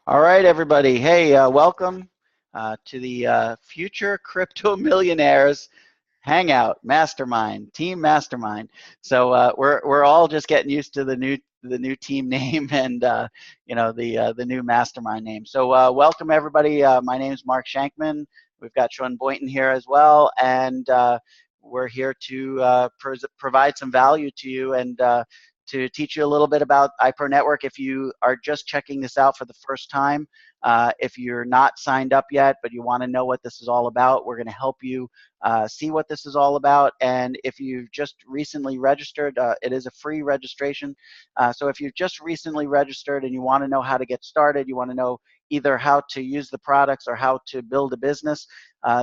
All right, everybody. Hey, welcome to the Future Crypto Millionaires Hangout Mastermind Team Mastermind. So we're all just getting used to the new team name and the new Mastermind name. So welcome everybody. My name is Mark Shankman. We've got Sean Boynton here as well, and we're here to provide some value to you and to teach you a little bit about iPro Network. If you are just checking this out for the first time, if you're not signed up yet, but you want to know what this is all about, we're going to help you see what this is all about. And if you've just recently registered, it is a free registration. So if you've just recently registered and you want to know how to get started, you want to know either how to use the products or how to build a business,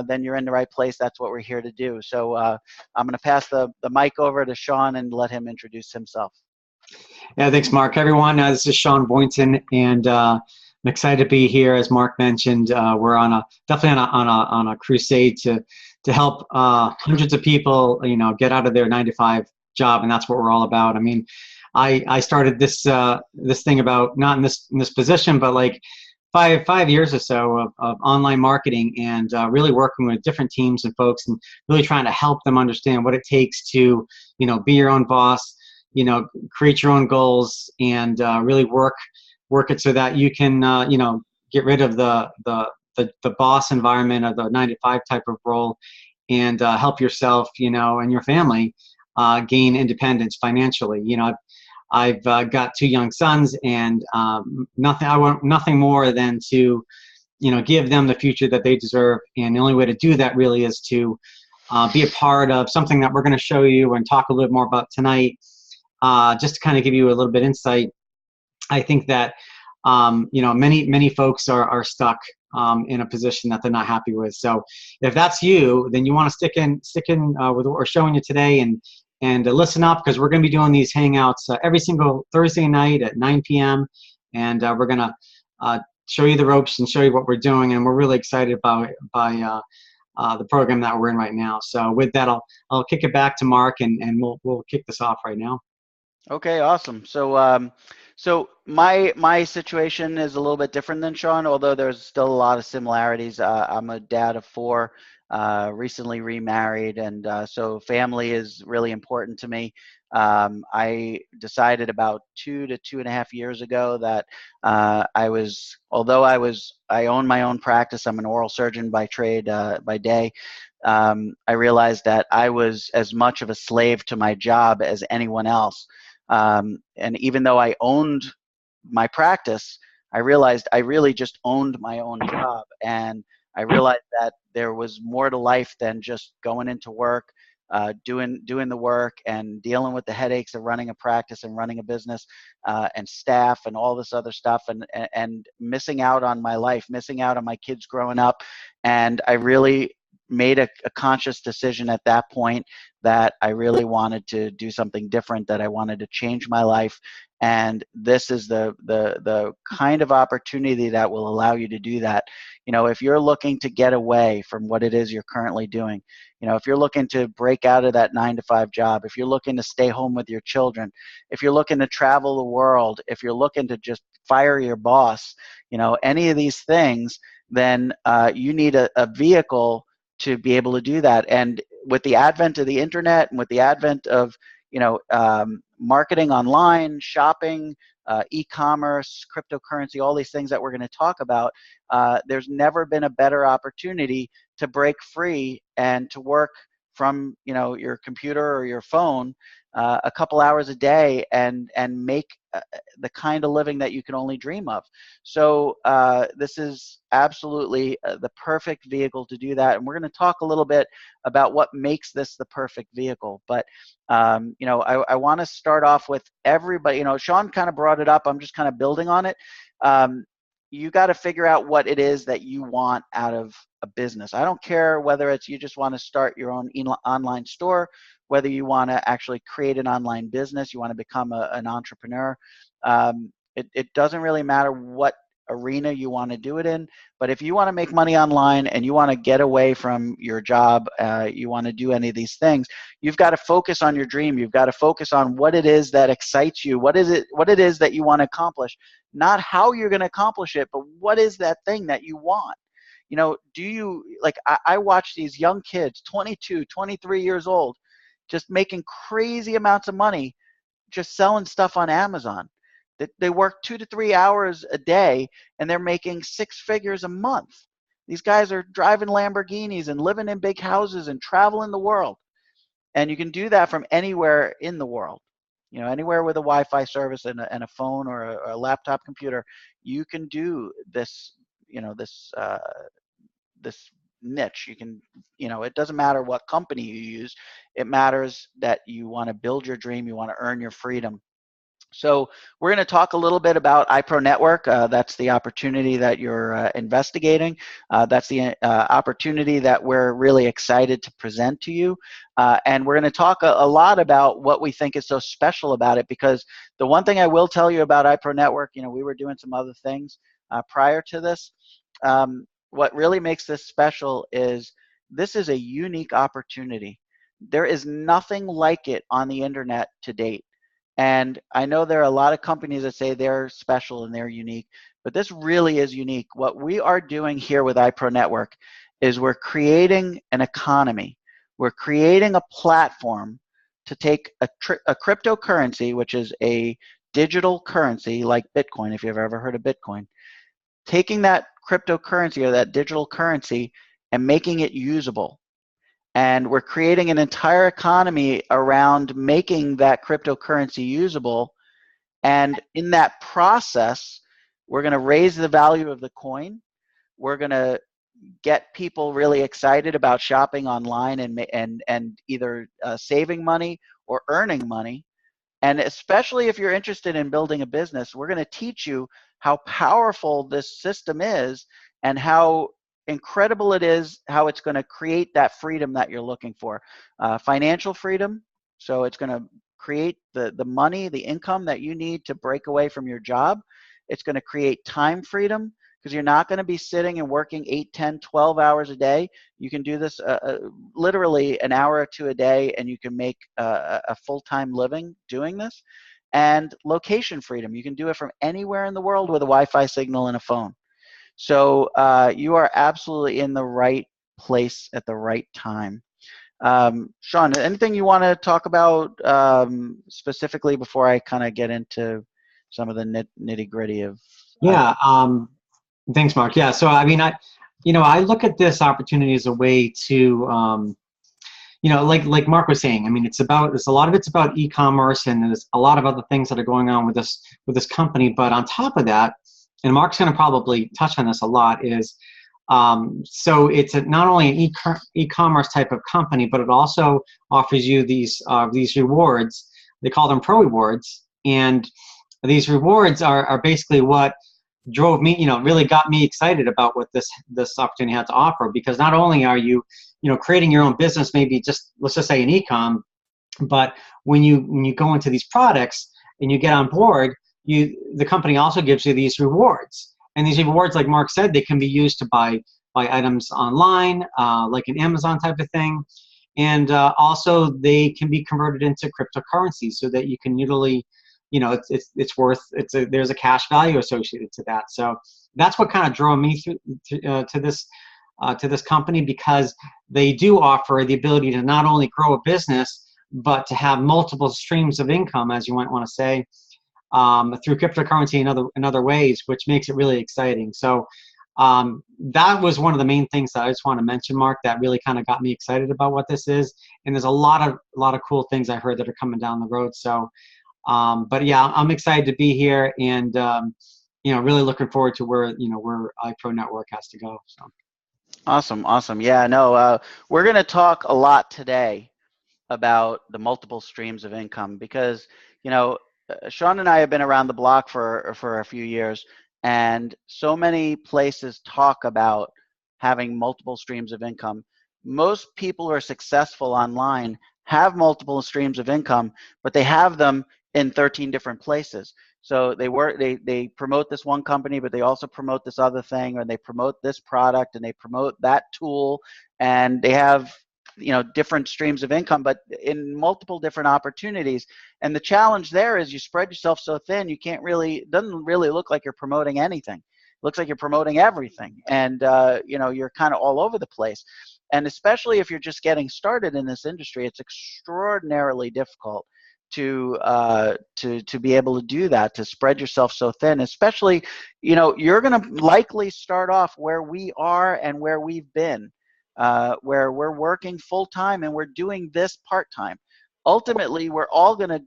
then you're in the right place. That's what we're here to do. So I'm going to pass the mic over to Sean and let him introduce himself. Yeah, thanks, Mark. Everyone, this is Sean Boynton, and I'm excited to be here. As Mark mentioned, we're definitely on a crusade to help hundreds of people, get out of their 9-to-5 job, and that's what we're all about. I mean, I started this thing about not in this position, but like five years or so of online marketing and really working with different teams and folks and really trying to help them understand what it takes to, be your own boss, create your own goals and really work it so that you can, get rid of the boss environment of the 9-to-5 type of role and help yourself, and your family gain independence financially. I've got 2 young sons, and I want nothing more than to, give them the future that they deserve. And the only way to do that really is to be a part of something that we're going to show you and talk a little bit more about tonight. Just to kind of give you a little bit insight, I think that many folks are stuck in a position that they're not happy with. So if that's you, then you want to stick in with what we're showing you today and listen up, because we're going to be doing these hangouts every single Thursday night at 9 p.m. and we're going to show you the ropes and show you what we're doing, and we're really excited by the program that we're in right now. So with that, I'll kick it back to Mark, and we'll kick this off right now. Okay, awesome. So my situation is a little bit different than Sean, although there's still a lot of similarities. I'm a dad of 4, recently remarried, and so family is really important to me. I decided about 2 to 2.5 years ago that although I own my own practice. I'm an oral surgeon by trade, by day. I realized that I was as much of a slave to my job as anyone else. And even though I owned my practice, I realized I really just owned my own job. And I realized that there was more to life than just going into work, doing the work and dealing with the headaches of running a practice and running a business, and staff and all this other stuff, and missing out on my life, missing out on my kids growing up. And I really made a conscious decision at that point that I really wanted to do something different, that I wanted to change my life. And this is the kind of opportunity that will allow you to do that. If you're looking to get away from what it is you're currently doing, if you're looking to break out of that 9-to-5 job, if you're looking to stay home with your children, if you're looking to travel the world, if you're looking to just fire your boss, any of these things, then you need a vehicle to be able to do that. And with the advent of the internet and with the advent of marketing online, shopping, e-commerce, cryptocurrency, all these things that we're going to talk about, there's never been a better opportunity to break free and to work from your computer or your phone a couple hours a day and make the kind of living that you can only dream of. So this is absolutely the perfect vehicle to do that. And we're going to talk a little bit about what makes this the perfect vehicle. But I want to start off with everybody. Sean kind of brought it up. I'm just kind of building on it. You got to figure out what it is that you want out of a business. I don't care whether it's you just want to start your own online store, whether you want to actually create an online business, you want to become an entrepreneur. It doesn't really matter what arena you want to do it in. But if you want to make money online and you want to get away from your job, you want to do any of these things, you've got to focus on your dream. You've got to focus on what it is that excites you. What it is that you want to accomplish, not how you're going to accomplish it, but what is that thing that you want? You know, do you, like, I watch these young kids, 22, 23 years old, just making crazy amounts of money just selling stuff on Amazon. They work 2 to 3 hours a day and they're making 6 figures a month. These guys are driving Lamborghinis and living in big houses and traveling the world. And you can do that from anywhere in the world. You know, anywhere with a Wi-Fi service and a phone or a laptop computer, you can do this, you know, this niche. You can, you know, it doesn't matter what company you use. It matters that you want to build your dream. You want to earn your freedom. So we're going to talk a little bit about iPro Network. That's the opportunity that you're investigating. That's the opportunity that we're really excited to present to you. And we're going to talk a lot about what we think is so special about it, because the one thing I will tell you about iPro Network, you know, we were doing some other things prior to this. What really makes this special is this is a unique opportunity. There is nothing like it on the internet to date. And I know there are a lot of companies that say they're special and they're unique, but this really is unique. What we are doing here with iPro Network is we're creating an economy. We're creating a platform to take a cryptocurrency, which is a digital currency like Bitcoin, if you've ever heard of Bitcoin, taking that cryptocurrency or that digital currency and making it usable. And we're creating an entire economy around making that cryptocurrency usable. And in that process, we're going to raise the value of the coin. We're going to get people really excited about shopping online and either saving money or earning money. And especially if you're interested in building a business, we're going to teach you how powerful this system is and how incredible it is, how it's going to create that freedom that you're looking for. Financial freedom, so it's going to create the money, the income that you need to break away from your job. It's going to create time freedom, because you're not going to be sitting and working 8, 10, 12 hours a day. You can do this literally an hour or two a day, and you can make a full-time living doing this. And location freedom. You can do it from anywhere in the world with a Wi-Fi signal and a phone. So you are absolutely in the right place at the right time. Sean, anything you want to talk about specifically before I kind of get into some of the nitty gritty of? Yeah. Thanks, Mark. Yeah. So, I mean, I look at this opportunity as a way to, like Mark was saying, I mean, a lot of it's about e-commerce, and there's a lot of other things that are going on with this company. But on top of that, and Mark's going to probably touch on this a lot, is so it's not only an e-commerce type of company, but it also offers you these rewards. They call them pro rewards, and these rewards are basically what drove me, really got me excited about what this opportunity had to offer. Because not only are you, creating your own business, maybe just, let's just say an e-com, but when you go into these products and you get on board, the company also gives you these rewards. And these rewards, like Mark said, they can be used to buy items online, like an Amazon type of thing. And also they can be converted into cryptocurrency, so that you can usually, there's a cash value associated to that. So that's what kind of drove me to this company, because they do offer the ability to not only grow a business, but to have multiple streams of income, as you might want to say, through cryptocurrency and other ways, which makes it really exciting. So that was one of the main things that I just want to mention, Mark, that really kind of got me excited about what this is. And there's a lot of cool things I heard that are coming down the road. So, but yeah, I'm excited to be here, and really looking forward to where iPro Network has to go. So. Awesome. Yeah, no, we're going to talk a lot today about the multiple streams of income, because Sean and I have been around the block for a few years, and so many places talk about having multiple streams of income. Most people who are successful online have multiple streams of income, but they have them in 13 different places. So they promote this one company, but they also promote this other thing, or they promote this product and they promote that tool, and they have different streams of income, but in multiple different opportunities. And the challenge there is you spread yourself so thin, it doesn't really look like you're promoting anything. It looks like you're promoting everything, and you're kind of all over the place. And especially if you're just getting started in this industry, it's extraordinarily difficult to be able to do that, to spread yourself so thin. Especially, you're going to likely start off where we are and where we've been, where we're working full time and we're doing this part time. Ultimately, we're all going to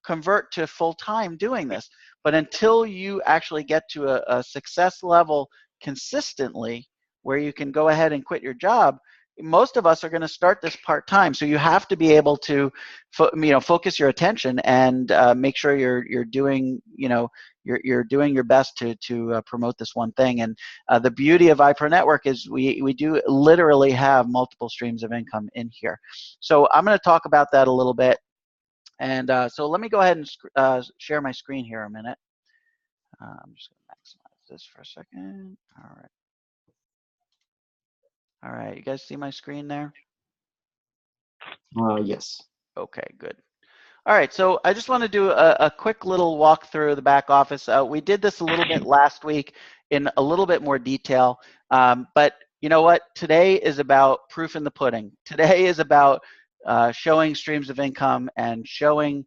convert to full time doing this. But until you actually get to a success level consistently, where you can go ahead and quit your job, most of us are going to start this part-time. So you have to be able to focus your attention and make sure you're doing you're doing your best to promote this one thing. And the beauty of iPro Network is we do literally have multiple streams of income in here. So I'm going to talk about that a little bit. And so let me go ahead and share my screen here a minute. I'm just going to maximize this for a second. All right. All right, you guys see my screen there? Yes. Okay, good. All right, so I just want to do a quick little walk through the back office. We did this a little bit last week in a little bit more detail, but you know what? Today is about proof in the pudding. Today is about showing streams of income and showing,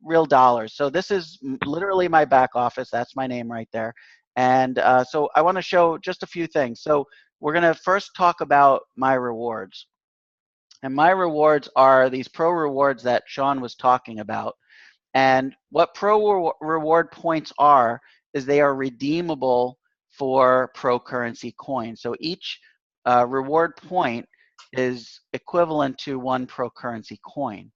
real dollars. So this is literally my back office. That's my name right there. And so I want to show just a few things. So we're going to first talk about my rewards. And my rewards are these pro rewards that Sean was talking about. And what pro reward points are is they are redeemable for pro currency coins. So each reward point is equivalent to one pro currency coin.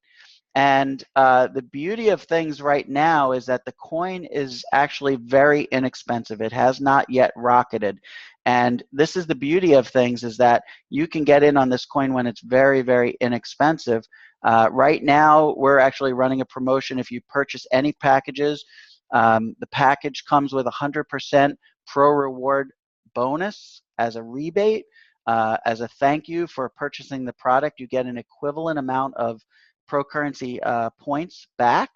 And the beauty of things right now is that the coin is actually very inexpensive. It has not yet rocketed. And this is the beauty of things, is that you can get in on this coin when it's very, very inexpensive. Right now, we're actually running a promotion. If you purchase any packages, the package comes with 100% pro reward bonus as a rebate. As a thank you for purchasing the product, you get an equivalent amount of pro currency points back,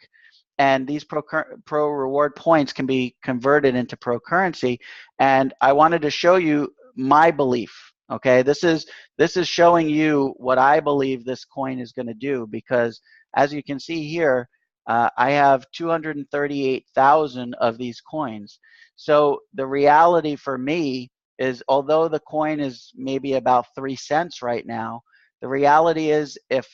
and these pro reward points can be converted into pro currency. And I wanted to show you my belief. Okay, this is showing you what I believe this coin is going to do, because as you can see here, I have 238,000 of these coins. So the reality for me is, although the coin is maybe about 3 cents right now, the reality is, if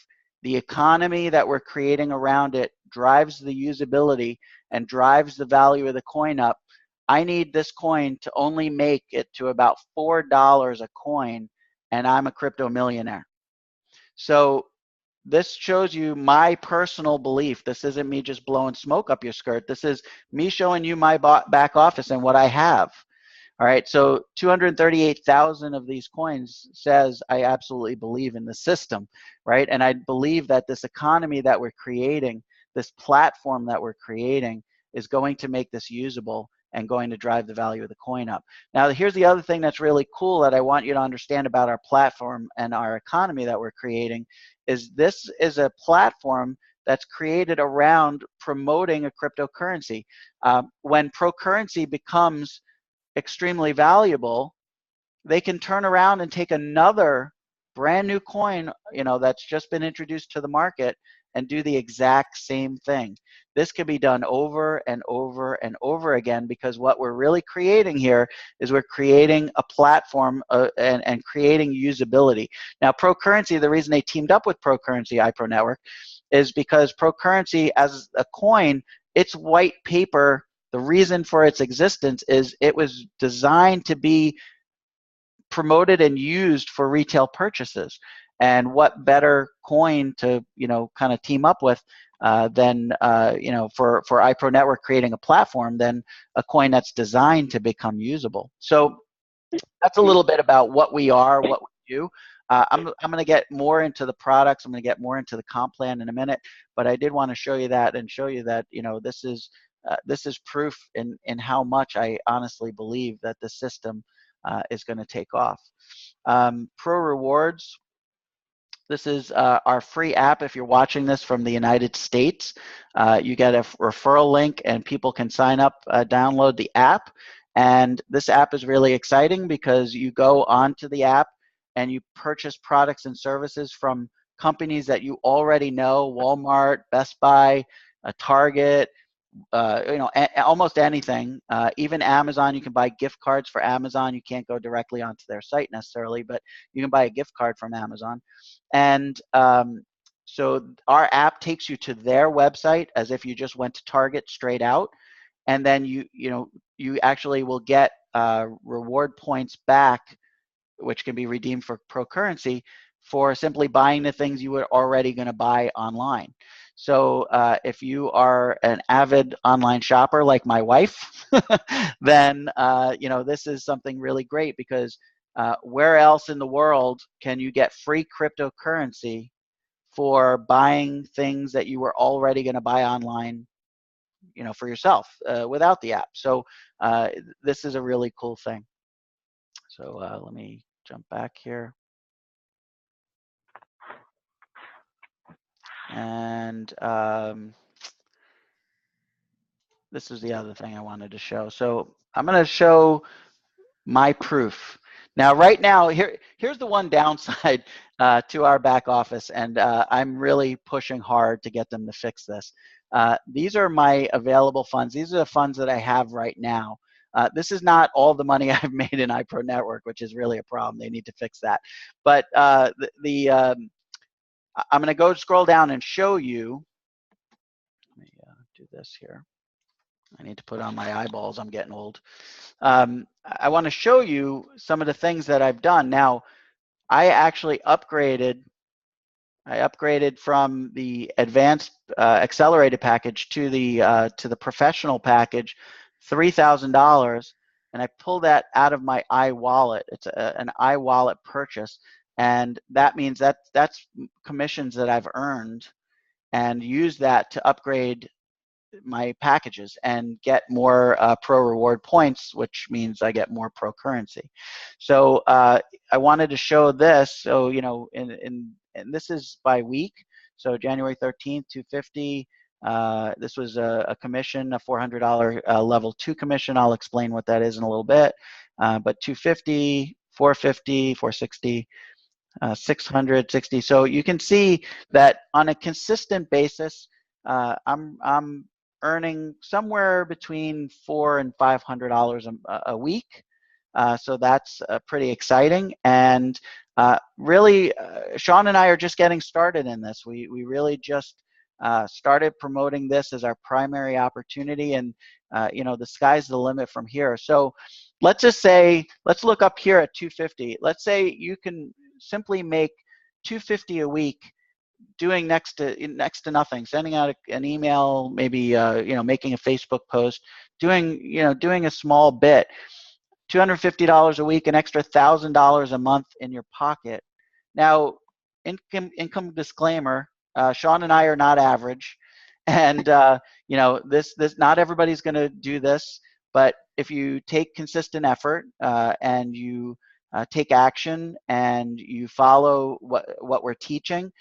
the economy that we're creating around it drives the usability and drives the value of the coin up, I need this coin to only make it to about $4 a coin, and I'm a crypto millionaire. So this shows you my personal belief. This isn't me just blowing smoke up your skirt. This is me showing you my back office and what I have. All right, so 238,000 of these coins says I absolutely believe in the system, right? And I believe that this economy that we're creating, this platform that we're creating, is going to make this usable and going to drive the value of the coin up. Now, here's the other thing that's really cool that I want you to understand about our platform and our economy that we're creating, is this is a platform that's created around promoting a cryptocurrency. When pro currency becomes extremely valuable, they can turn around and take another brand new coin, that's just been introduced to the market, and do the exact same thing. This can be done over and over and over again, because what we're really creating here is we're creating a platform and creating usability. Now, pro currency, the reason they teamed up with pro currency, iPro Network, is because pro currency as a coin, it's white paper. The reason for its existence is it was designed to be promoted and used for retail purchases. And what better coin to kind of team up with than for iPro Network creating a platform than a coin that's designed to become usable. So that's a little bit about what we are, what we do. I'm going to get more into the products. I'm going to get more into the comp plan in a minute, but I did want to show you that and show you that, this is proof in how much I honestly believe that the system is going to take off. Pro Rewards. This is our free app. If you're watching this from the United States, you get a referral link and people can sign up, download the app. And this app is really exciting because you go onto the app and you purchase products and services from companies that you already know: Walmart, Best Buy, Target, almost anything. Even Amazon, you can buy gift cards for Amazon. You can't go directly onto their site necessarily, but you can buy a gift card from Amazon. And so our app takes you to their website as if you just went to Target straight out, and then you actually will get reward points back, which can be redeemed for pro currency, for simply buying the things you were already going to buy online. So if you are an avid online shopper like my wife, then this is something really great, because where else in the world can you get free cryptocurrency for buying things that you were already going to buy online, for yourself, without the app? So this is a really cool thing. So let me jump back here. And this is the other thing I wanted to show. So I'm going to show my proof. Now, right now, here's the one downside to our back office, and I'm really pushing hard to get them to fix this. These are my available funds. These are the funds that I have right now. This is not all the money I've made in iPro Network, which is really a problem. They need to fix that. But I'm going to go scroll down and show you. Let me do this here. I need to put on my eyeballs. I'm getting old. I want to show you some of the things that I've done. Now, I actually upgraded. I upgraded from the advanced accelerated package to the professional package, $3,000, and I pulled that out of my iWallet. It's an iWallet purchase, and that means that's commissions that I've earned, and use that to upgrade my packages and get more pro reward points, which means I get more pro currency. So I wanted to show this. So and this is by week. So January 13th, 250. This was a commission, a $400 level 2 commission. I'll explain what that is in a little bit. But 250, 450, 460. 660. So you can see that on a consistent basis, I'm earning somewhere between $400 and $500 a week. So that's pretty exciting. And really, Sean and I are just getting started in this. We really just started promoting this as our primary opportunity, and the sky's the limit from here. So let's just say, let's look up here at 250. Let's say you can simply make 250 a week doing next to nothing, sending out an email, maybe making a Facebook post, doing a small bit. $250 a week, an extra $1,000 a month in your pocket. Now, income disclaimer: Sean and I are not average, and this not everybody's going to do this. But if you take consistent effort and you take action and you follow what we're teaching,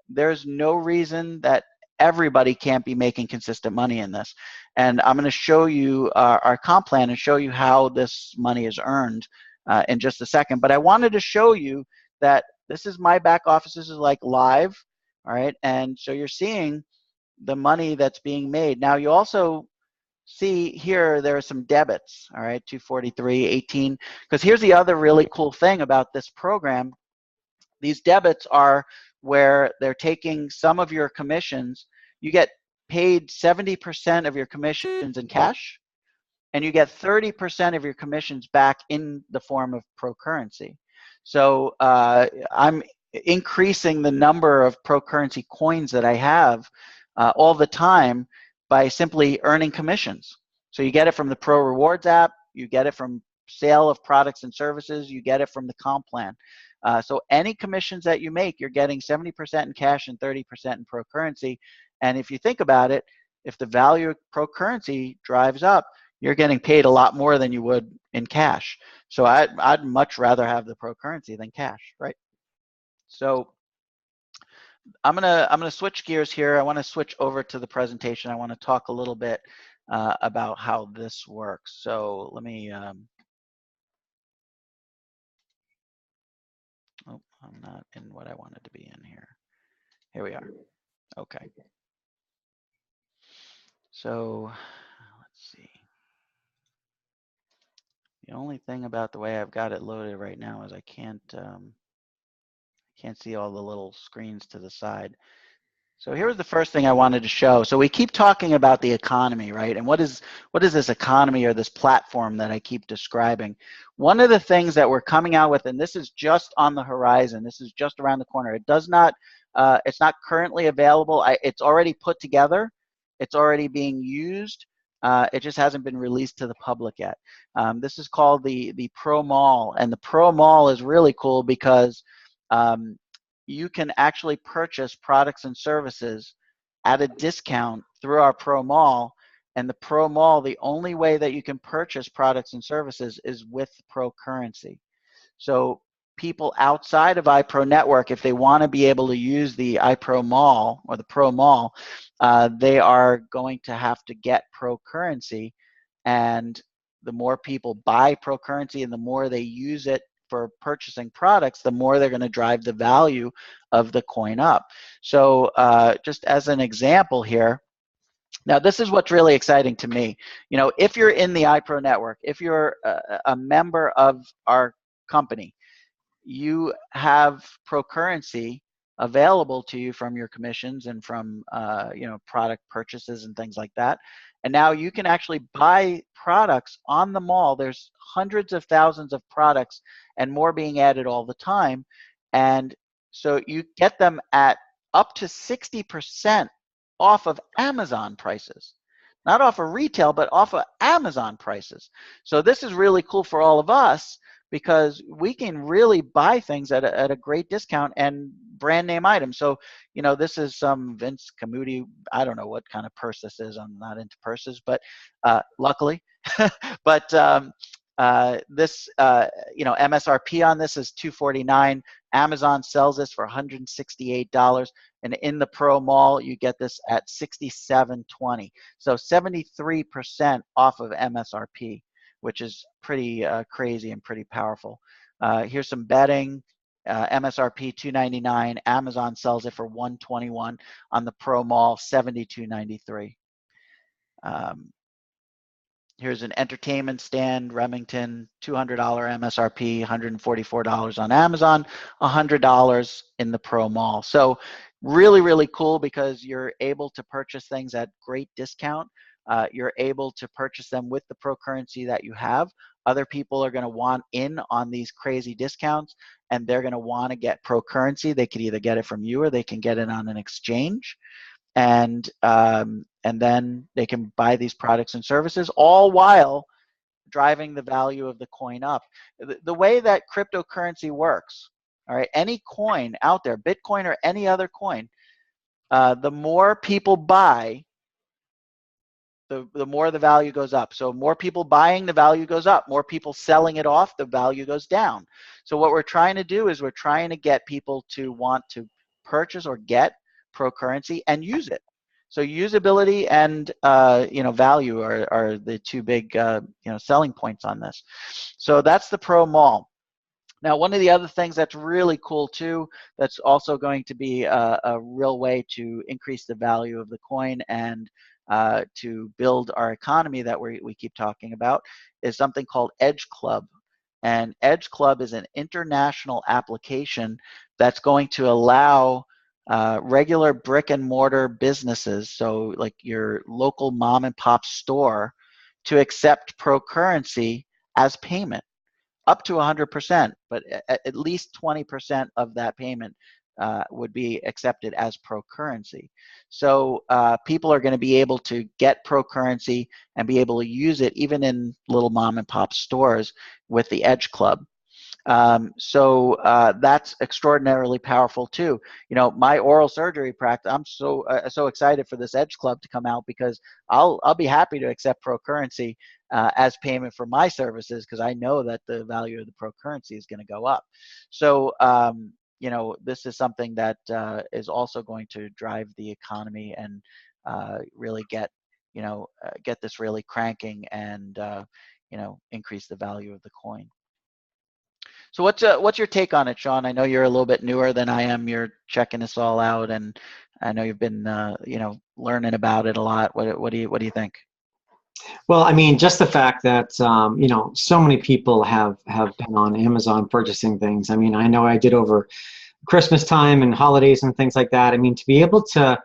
there's no reason that everybody can't be making consistent money in this. And I'm going to show you our comp plan and show you how this money is earned in just a second. But I wanted to show you that this is my back office. This is like live, all right? And so you're seeing the money that's being made. Now you also see here there are some debits, all right, 243, 18. Because here's the other really cool thing about this program. These debits are where they're taking some of your commissions. You get paid 70% of your commissions in cash, and you get 30% of your commissions back in the form of pro currency. So I'm increasing the number of pro currency coins that I have all the time by simply earning commissions. So you get it from the Pro Rewards app, you get it from sale of products and services, you get it from the comp plan. So any commissions that you make, you're getting 70% in cash and 30% in pro currency. And if you think about it, if the value of pro currency drives up, you're getting paid a lot more than you would in cash. So I'd much rather have the pro currency than cash, right? So I'm gonna switch gears here. I want to switch over to the presentation. I want to talk a little bit about how this works. So let me. Oh, I'm not in what I wanted to be in here. Here we are. Okay. So let's see. The only thing about the way I've got it loaded right now is I can't see all the little screens to the side. So here's the first thing I wanted to show. So we keep talking about the economy, right? And what is this economy or this platform that I keep describing? One of the things that we're coming out with, and this is just on the horizon, this is just around the corner. It does not, it's not currently available. It's already put together. It's already being used. It just hasn't been released to the public yet. This is called the Pro Mall, and the Pro Mall is really cool because you can actually purchase products and services at a discount through our Pro Mall. And the Pro Mall, the only way that you can purchase products and services is with Pro Currency. So people outside of iPro Network, if they want to be able to use the iPro Mall or the Pro Mall, they are going to have to get Pro Currency. And the more people buy Pro Currency and the more they use it for purchasing products, the more they're going to drive the value of the coin up. So just as an example here, now this is what's really exciting to me. You know, if you're in the iPro network, if you're a member of our company, you have Pro Currency available to you from your commissions and from you know, product purchases and things like that. And now you can actually buy products on the mall. There's hundreds of thousands of products and more being added all the time. And so you get them at up to 60% off of Amazon prices. Not off of retail, but off of Amazon prices. So this is really cool for all of us because we can really buy things at a great discount and brand name items. So, you know, this is some Vince Camuti, I don't know what kind of purse this is. I'm not into purses, but luckily. But this, you know, MSRP on this is $249. Amazon sells this for $168. And in the Pro Mall, you get this at $67.20. So 73% off of MSRP, which is pretty crazy and pretty powerful. Here's some betting. MSRP $299. Amazon sells it for $121. On the Pro Mall, $72.93. Here's an entertainment stand, Remington, $200 MSRP, $144 on Amazon, $100 in the Pro Mall. So really, really cool because you're able to purchase things at great discount. You're able to purchase them with the Pro Currency that you have. Other people are going to want in on these crazy discounts, and they're going to want to get Pro Currency. They could either get it from you or they can get it on an exchange. And then they can buy these products and services, all while driving the value of the coin up. The way that cryptocurrency works, all right, any coin out there, Bitcoin or any other coin, the more people buy, the more the value goes up. So more people buying, the value goes up. More people selling it off, the value goes down. So what we're trying to do is we're trying to get people to want to purchase or get Pro Currency and use it. So usability and you know, value are the two big you know, selling points on this. So that's the Pro Mall. Now, one of the other things that's really cool too, that's also going to be a real way to increase the value of the coin and to build our economy that we keep talking about, is something called Edge Club. And Edge Club is an international application that's going to allow regular brick and mortar businesses, so like your local mom and pop store, to accept Pro Currency as payment up to 100%, but at least 20% of that payment would be accepted as pro currency. So people are going to be able to get pro currency and be able to use it even in little mom and pop stores with the Edge Club. So that's extraordinarily powerful too. You know, my oral surgery practice, I'm so excited for this Edge Club to come out, because I'll be happy to accept pro currency as payment for my services, because I know that the value of the pro currency is going to go up. So you know, this is something that is also going to drive the economy and really get, you know, get this really cranking and you know, increase the value of the coin. So what's your take on it, Sean? I know you're a little bit newer than I am. You're checking this all out, and I know you've been you know, learning about it a lot. What do you think? Well, I mean, just the fact that you know, so many people have been on Amazon purchasing things. I mean, I know I did over Christmas time and holidays and things like that. I mean, to be able to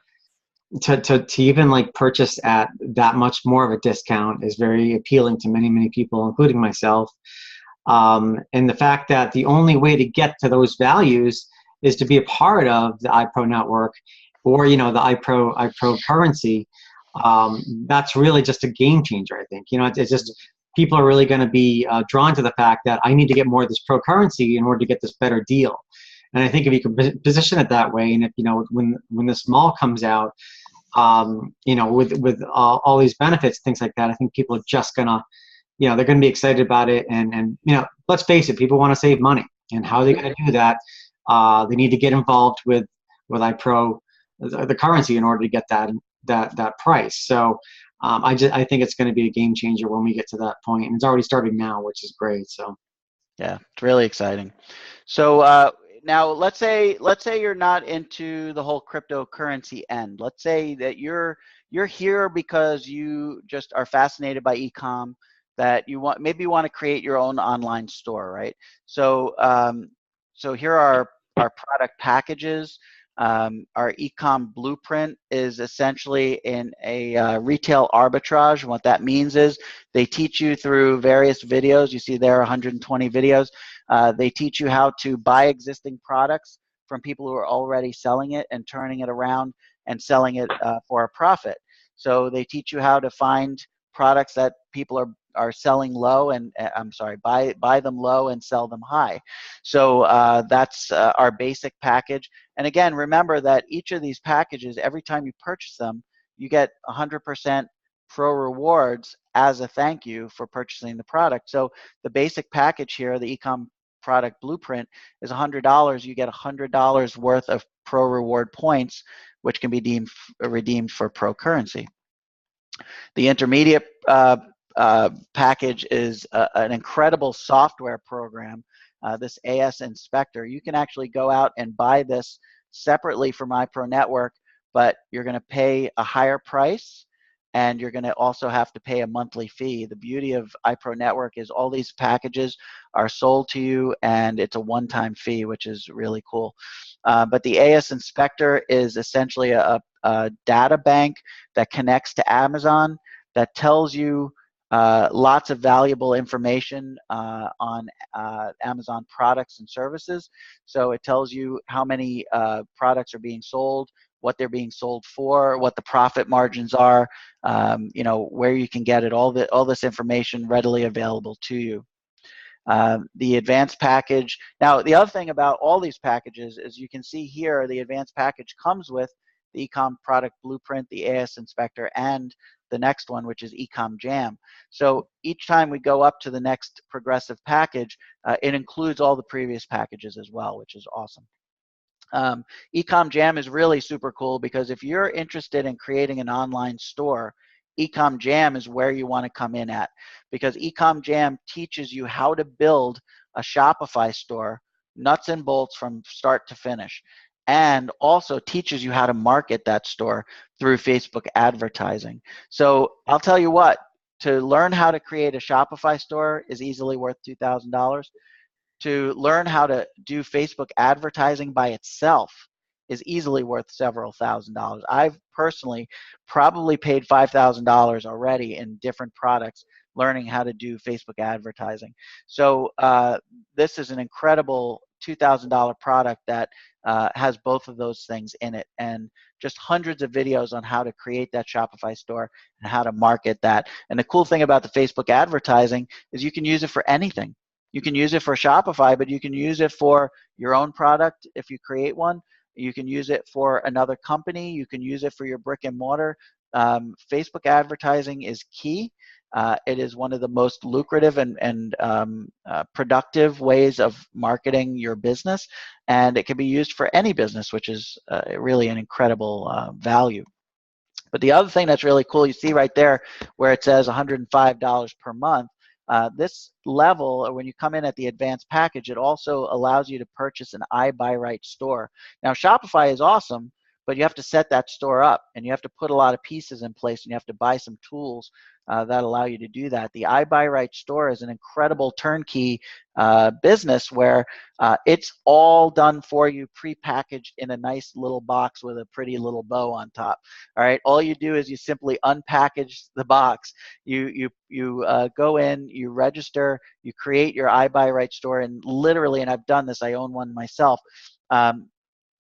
even like purchase at that much more of a discount is very appealing to many people, including myself. And the fact that the only way to get to those values is to be a part of the iPro network, or you know, the iPro currency. That's really just a game changer, I think. You know, it's just, people are really going to be drawn to the fact that I need to get more of this pro currency in order to get this better deal. And I think if you can position it that way, and if, you know, when this mall comes out, you know, with all these benefits, things like that, I think people are just gonna, you know, they're gonna be excited about it. And you know, let's face it, people want to save money, and how are they going to do that? They need to get involved with iPro, the currency, in order to get that price. So I think it's going to be a game changer when we get to that point, and it's already starting now, which is great. So Yeah, it's really exciting. So now let's say you're not into the whole cryptocurrency end. Let's say that you're here because you just are fascinated by e-com, that you want, maybe you want to create your own online store, right? So so here are our product packages. Our ecom blueprint is essentially in a retail arbitrage. And what that means is they teach you through various videos. You see there 120 videos. They teach you how to buy existing products from people who are already selling it and turning it around and selling it for a profit. So they teach you how to find products that people are selling low, and I'm sorry, buy them low and sell them high. So that's our basic package. And again, remember that each of these packages, every time you purchase them, you get 100% pro rewards as a thank you for purchasing the product. So the basic package here, the ecom product blueprint, is $100. You get $100 worth of pro reward points, which can be redeemed for pro currency. The intermediate package is an incredible software program, this AS Inspector. You can actually go out and buy this separately from iPro Network, but you're going to pay a higher price, and you're going to also have to pay a monthly fee. The beauty of iPro Network is all these packages are sold to you, and it's a one-time fee, which is really cool. But the AS Inspector is essentially a data bank that connects to Amazon, that tells you lots of valuable information on Amazon products and services. So it tells you how many products are being sold, what they're being sold for, what the profit margins are, you know, where you can get it, all this information readily available to you. The advanced package. Now, the other thing about all these packages is you can see here the advanced package comes with the ecom product blueprint, the AS Inspector, and the next one, which is ecom Jam. So each time we go up to the next progressive package, it includes all the previous packages as well, which is awesome. Ecom Jam is really super cool, because if you're interested in creating an online store, Ecom Jam is where you want to come in at, because Ecom Jam teaches you how to build a Shopify store, nuts and bolts from start to finish, and also teaches you how to market that store through Facebook advertising. So I'll tell you what, to learn how to create a Shopify store is easily worth $2,000. To learn how to do Facebook advertising by itself is easily worth several $1,000s. I've personally probably paid $5,000 already in different products learning how to do Facebook advertising. So this is an incredible $2,000 product that has both of those things in it, and just hundreds of videos on how to create that Shopify store and how to market that. And the cool thing about the Facebook advertising is you can use it for anything. You can use it for Shopify, but you can use it for your own product if you create one. You can use it for another company. You can use it for your brick and mortar. Facebook advertising is key. It is one of the most lucrative and productive ways of marketing your business, and it can be used for any business, which is really an incredible value. But the other thing that's really cool, you see right there where it says $105 per month, this level, or when you come in at the advanced package, it also allows you to purchase an I Buy Right store. Now, Shopify is awesome, but you have to set that store up, and you have to put a lot of pieces in place, and you have to buy some tools that allow you to do that. The I Buy Right store is an incredible turnkey business where it's all done for you, prepackaged in a nice little box with a pretty little bow on top. All right, all you do is you simply unpackage the box. You go in, you register, you create your I Buy Right store, and literally, and I've done this, I own one myself.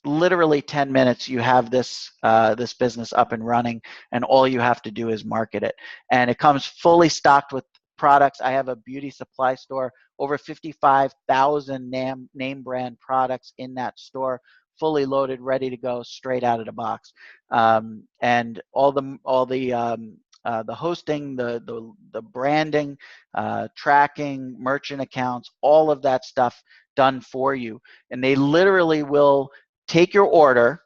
Literally 10 minutes, you have this this business up and running, and all you have to do is market it. And it comes fully stocked with products. I have a beauty supply store, over 55,000 name brand products in that store, fully loaded, ready to go, straight out of the box. And all the hosting, the branding, tracking, merchant accounts, all of that stuff done for you. And they literally will take your order,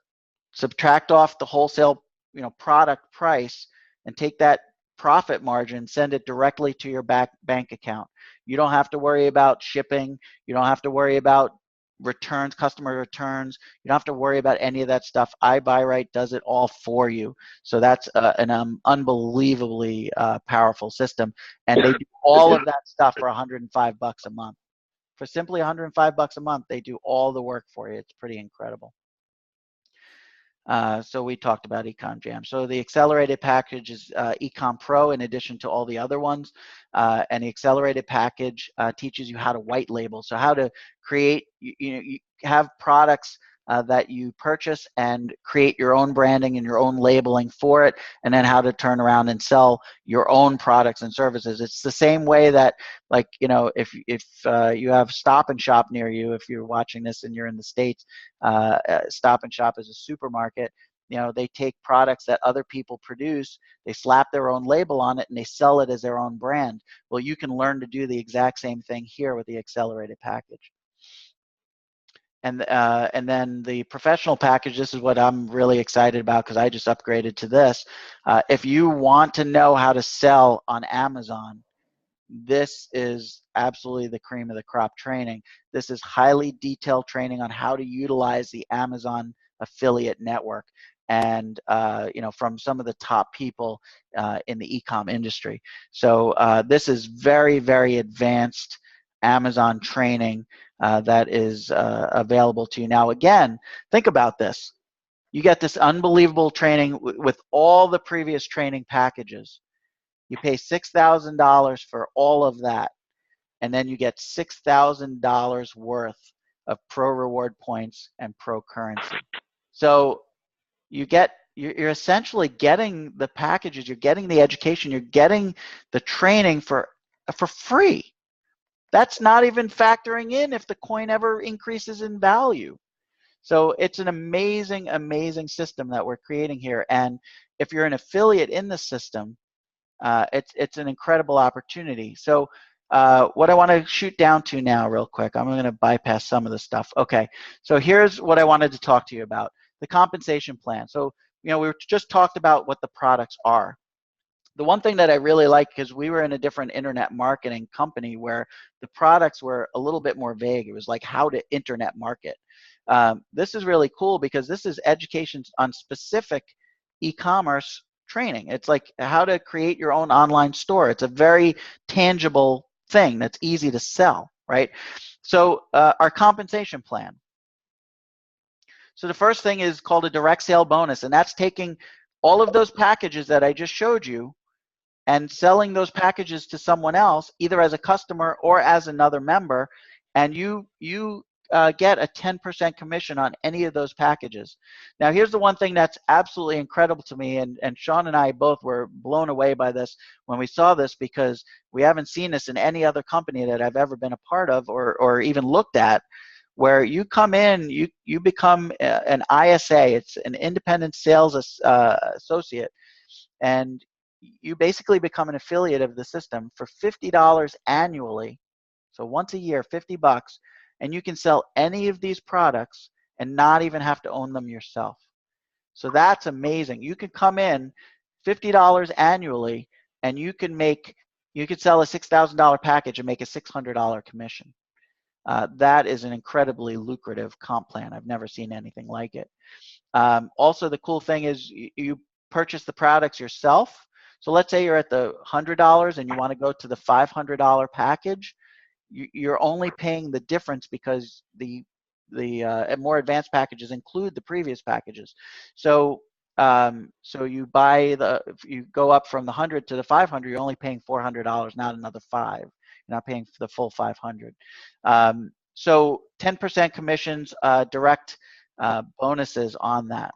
subtract off the wholesale, product price, and take that profit margin, send it directly to your bank account. You don't have to worry about shipping. You don't have to worry about returns, customer returns. You don't have to worry about any of that stuff. I Buy Right does it all for you. So that's an unbelievably powerful system. And they do all of that stuff for $105 a month. For simply $105 a month, they do all the work for you. It's pretty incredible. So we talked about Ecom Jam. So the accelerated package is Ecom Pro in addition to all the other ones. And the accelerated package teaches you how to white label. So how to create, you have products that you purchase and create your own branding and your own labeling for it, and then how to turn around and sell your own products and services. It's the same way that, like, if you have Stop and Shop near you, if you're watching this and you're in the States, Stop and Shop is a supermarket. They take products that other people produce, they slap their own label on it, and they sell it as their own brand. Well, you can learn to do the exact same thing here with the accelerated package. And then the professional package, this is what I'm really excited about because I just upgraded to this. If you want to know how to sell on Amazon, this is absolutely the cream of the crop training. This is highly detailed training on how to utilize the Amazon affiliate network, and from some of the top people in the e-com industry. So this is very, very advanced Amazon training that is available to you. Now, again, think about this. You get this unbelievable training with all the previous training packages. You pay $6,000 for all of that, and then you get $6,000 worth of pro reward points and pro currency. So you're essentially getting the packages, you're getting the education, you're getting the training for free. That's not even factoring in if the coin ever increases in value. So it's an amazing, amazing system that we're creating here. And if you're an affiliate in the system, it's an incredible opportunity. So what I want to shoot down to now real quick, I'm going to bypass some of the stuff. Okay, so here's what I wanted to talk to you about, the compensation plan. So, we just talked about what the products are. The one thing that I really like, because we were in a different internet marketing company where the products were a little bit more vague. It was like how to internet market. This is really cool because this is education on specific e-commerce training. It's like how to create your own online store. It's a very tangible thing that's easy to sell, right? So our compensation plan. So the first thing is called a direct sale bonus, and that's taking all of those packages that I just showed you and selling those packages to someone else, either as a customer or as another member, and you get a 10% commission on any of those packages. Now, here's the one thing that's absolutely incredible to me, and Sean and I both were blown away by this when we saw this, because we haven't seen this in any other company that I've ever been a part of or even looked at, where you come in, you become an ISA. It's an independent sales associate, and you basically become an affiliate of the system for $50 annually. So once a year, 50 bucks, and you can sell any of these products and not even have to own them yourself. So that's amazing. You can come in $50 annually, and you can sell a $6,000 package and make a $600 commission. That is an incredibly lucrative comp plan. I've never seen anything like it. Also, the cool thing is you purchase the products yourself. So let's say you're at the $100 and you want to go to the $500 package. You're only paying the difference because the more advanced packages include the previous packages. So so you go up from the 100 to the 500, you're only paying $400, not another $5. You're not paying for the full 500. So 10% commissions, direct bonuses on that.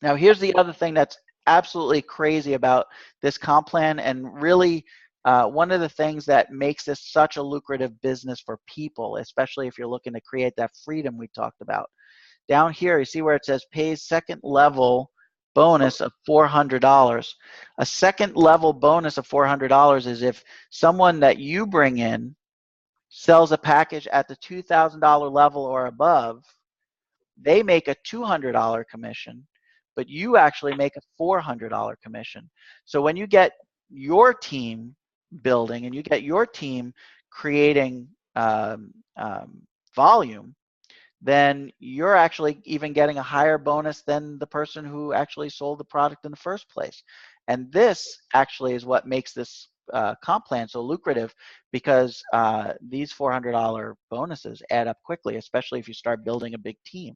Now, here's the other thing that's absolutely crazy about this comp plan, and really one of the things that makes this such a lucrative business for people, especially if you're looking to create that freedom we talked about. Down here, you see where it says pays second level bonus of $400. A second level bonus of $400 is if someone that you bring in sells a package at the $2,000 level or above, they make a $200 commission, but you actually make a $400 commission. So when you get your team building and you get your team creating volume, then you're actually even getting a higher bonus than the person who actually sold the product in the first place. And this actually is what makes this comp plan so lucrative, because these $400 bonuses add up quickly, especially if you start building a big team.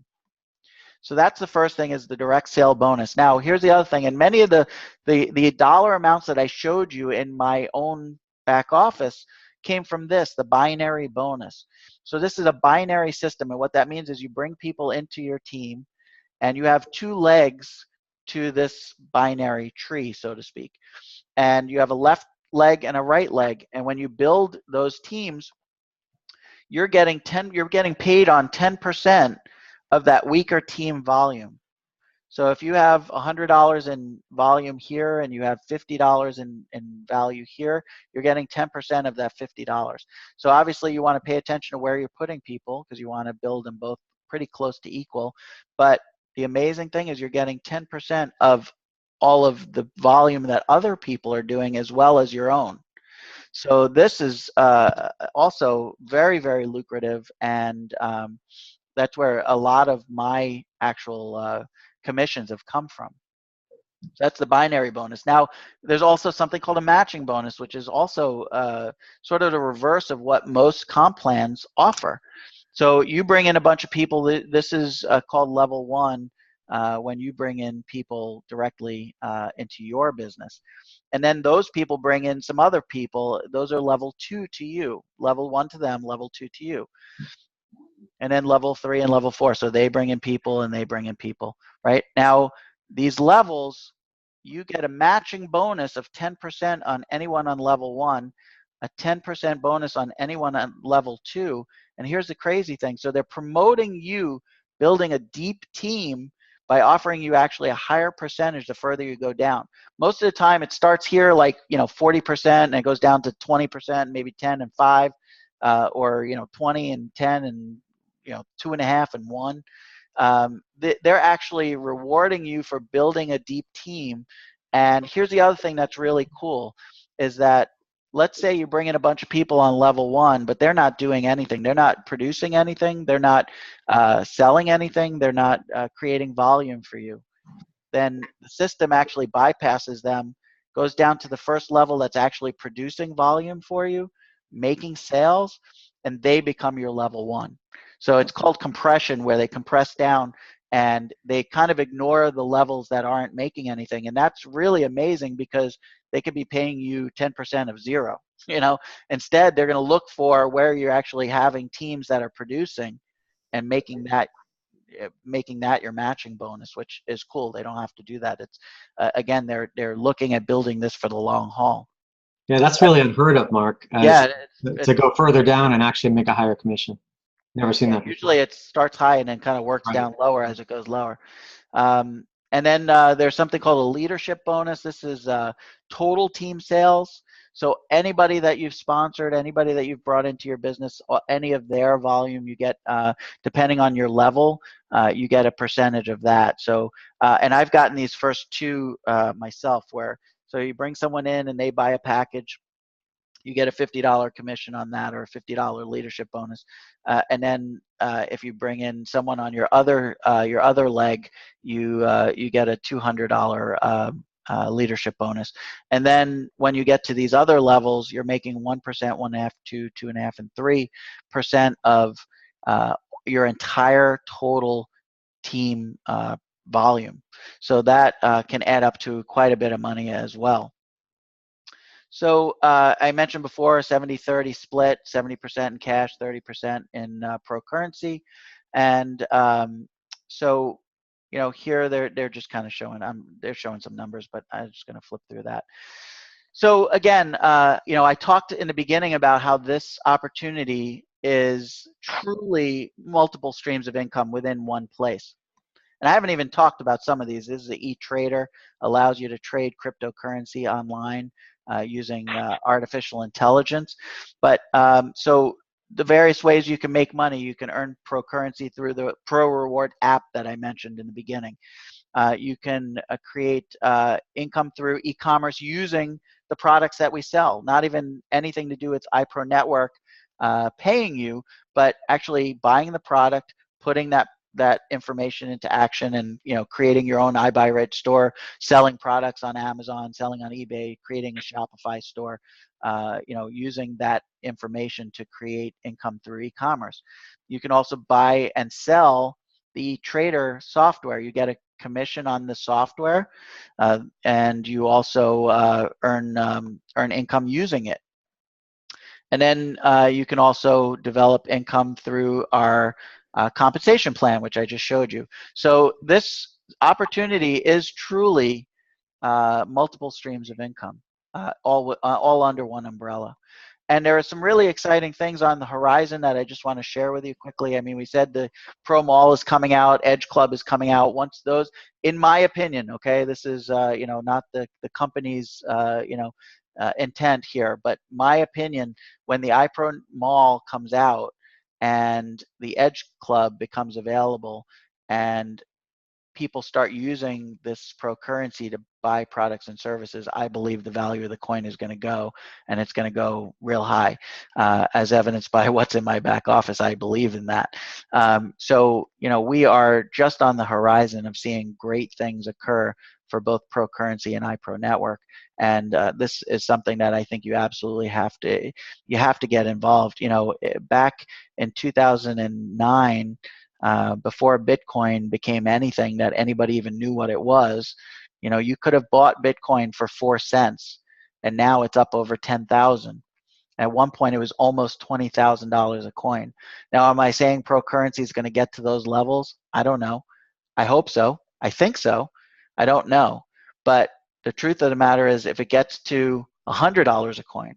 So that's the first thing, is the direct sale bonus. Now, here's the other thing. And many of the dollar amounts that I showed you in my own back office came from this, the binary bonus. So this is a binary system. And what that means is you bring people into your team, and you have two legs to this binary tree, so to speak. And you have a left leg and a right leg. And when you build those teams, you're getting paid on 10% of that weaker team volume. So if you have $100 in volume here and you have $50 in value here, you're getting 10% of that $50. So obviously you want to pay attention to where you're putting people, because you want to build them both pretty close to equal. But the amazing thing is you're getting 10% of all of the volume that other people are doing, as well as your own. So this is also very, very lucrative, and that's where a lot of my actual commissions have come from. So that's the binary bonus. Now, there's also something called a matching bonus, which is also sort of the reverse of what most comp plans offer. So you bring in a bunch of people. This is called level one, when you bring in people directly into your business. And then those people bring in some other people. Those are level two to you. Level one to them, level two to you. And then level 3 and level 4. So they bring in people and they bring in people, right? Now, these levels, you get a matching bonus of 10% on anyone on level 1, a 10% bonus on anyone on level 2. And here's the crazy thing. So they're promoting you building a deep team by offering you actually a higher percentage the further you go down. Most of the time it starts here like, 40%, and it goes down to 20%, maybe 10 and 5, or 20 and 10 and 2.5 and 1. They're actually rewarding you for building a deep team. And here's the other thing that's really cool, is that let's say you bring in a bunch of people on level 1, but they're not doing anything. They're not producing anything. They're not selling anything. They're not creating volume for you. Then the system actually bypasses them, goes down to the first level that's actually producing volume for you, making sales, and they become your level 1. So it's called compression, where they compress down and they kind of ignore the levels that aren't making anything. And that's really amazing, because they could be paying you 10% of zero. Instead, they're going to look for where you're actually having teams that are producing, and making that your matching bonus, which is cool. They don't have to do that. It's again, they're looking at building this for the long haul. Yeah, that's really unheard of, Mark, Yeah, to it's go further down and actually make a higher commission. Never seen that before. usually it starts high and then kind of works Right. down lower as it goes lower. And then there's something called a leadership bonus. This is total team sales. So anybody that you've sponsored, anybody that you've brought into your business, any of their volume, you get, depending on your level, you get a percentage of that. So, and I've gotten these first two myself, where so you bring someone in and they buy a package, you get a $50 commission on that, or a $50 leadership bonus. And then if you bring in someone on your other leg, you get a $200 leadership bonus. And then when you get to these other levels, you're making 1%, 1.5%, 2%, 2.5%, and 3% of your entire total team volume. So that can add up to quite a bit of money as well. So I mentioned before, 70-30 split, 70% in cash, 30% in pro currency. And so, you know, here they're just kind of showing, they're showing some numbers, but I'm just going to flip through that. So again, you know, I talked in the beginning about how this opportunity is truly multiple streams of income within one place. And I haven't even talked about some of these. This is the e-trader, allows you to trade cryptocurrency online using artificial intelligence. But so the various ways you can make money, you can earn pro currency through the Pro Reward app that I mentioned in the beginning. You can create income through e-commerce using the products that we sell, not even anything to do with iPro Network paying you, but actually buying the product, putting that information into action, and you know, creating your own iBuyRich store, selling products on Amazon, selling on eBay, creating a Shopify store, you know, using that information to create income through e-commerce. You can also buy and sell the trader software. You get a commission on the software, and you also earn income using it. And then you can also develop income through our compensation plan, which I just showed you. So this opportunity is truly multiple streams of income, all under one umbrella. And there are some really exciting things on the horizon that I just want to share with you quickly. I mean, we said the Pro Mall is coming out, Edge Club is coming out. Once those, in my opinion, okay, this is you know, not the company's you know, intent here, but my opinion, when the iPro Mall comes out and the Edge Club becomes available, and people start using this pro currency to buy products and services, I believe the value of the coin is going to go, and it's going to go real high, as evidenced by what's in my back office. I believe in that. So, you know, we are just on the horizon of seeing great things occur for both pro currency and iPro Network. And this is something that I think you absolutely have to get involved. You know, back in 2009, before Bitcoin became anything that anybody even knew what it was, you know, you could have bought Bitcoin for 4 cents, and now it's up over 10,000. At one point, it was almost $20,000 a coin. Now, am I saying pro currency is going to get to those levels? I don't know. I hope so. I think so. I don't know. But the truth of the matter is, if it gets to $100 a coin,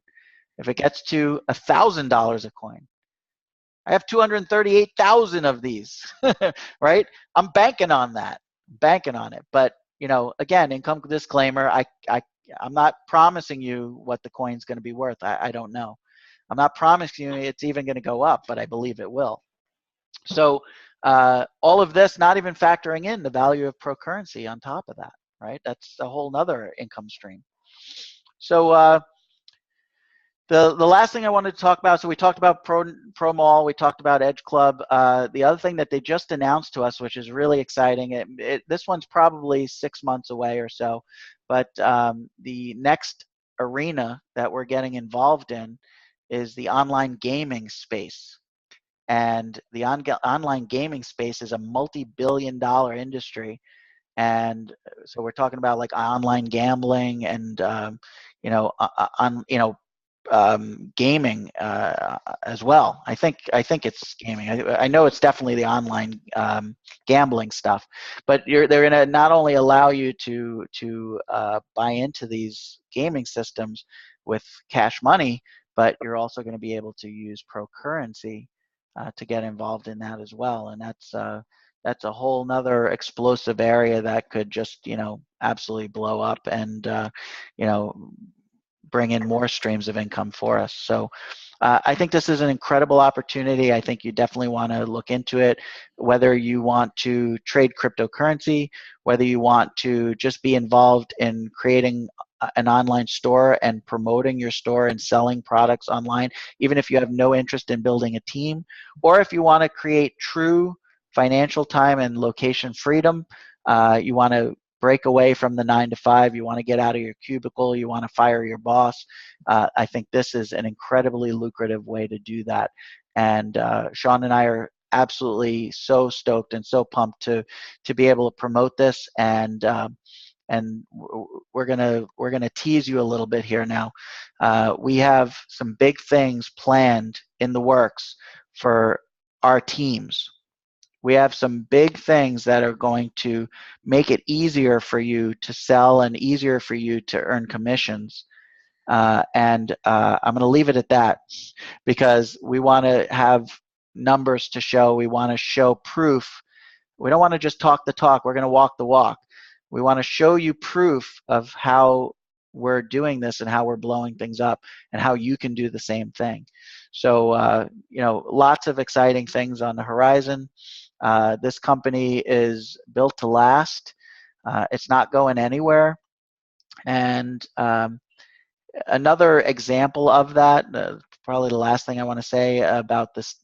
if it gets to $1,000 a coin, I have 238,000 of these, right? I'm banking on that, banking on it. But, you know, again, income disclaimer, I'm not promising you what the coin's going to be worth. I don't know. I'm not promising you it's even going to go up, but I believe it will. So all of this, not even factoring in the value of pro currency on top of that, right? That's a whole nother income stream. So the last thing I wanted to talk about, so we talked about Pro Mall, we talked about Edge Club. The other thing that they just announced to us, which is really exciting, this one's probably 6 months away or so, but the next arena that we're getting involved in is the online gaming space. And the online gaming space is a multi-billion-dollar industry. And so we're talking about like online gambling and you know, gaming as well. I think it's gaming. I know it's definitely the online gambling stuff, but they're going to not only allow you to buy into these gaming systems with cash money, but you're also going to be able to use pro currency to get involved in that as well, and that's a whole nother explosive area that could just absolutely blow up and you know bring in more streams of income for us. So I think this is an incredible opportunity. I think you definitely want to look into it, whether you want to trade cryptocurrency, whether you want to just be involved in creating an online store and promoting your store and selling products online, even if you have no interest in building a team, or if you want to create true financial time and location freedom. You want to break away from the 9 to 5. You want to get out of your cubicle. You want to fire your boss. I think this is an incredibly lucrative way to do that. And Sean and I are absolutely so stoked and so pumped to be able to promote this. And we're gonna tease you a little bit here now. We have some big things planned in the works for our teams. We have some big things that are going to make it easier for you to sell and easier for you to earn commissions. And I'm going to leave it at that because we want to have numbers to show. We want to show proof. We don't want to just talk the talk. We're going to walk the walk. We want to show you proof of how we're doing this and how we're blowing things up and how you can do the same thing. So, lots of exciting things on the horizon. This company is built to last. It's not going anywhere. And another example of that, probably the last thing I want to say about this,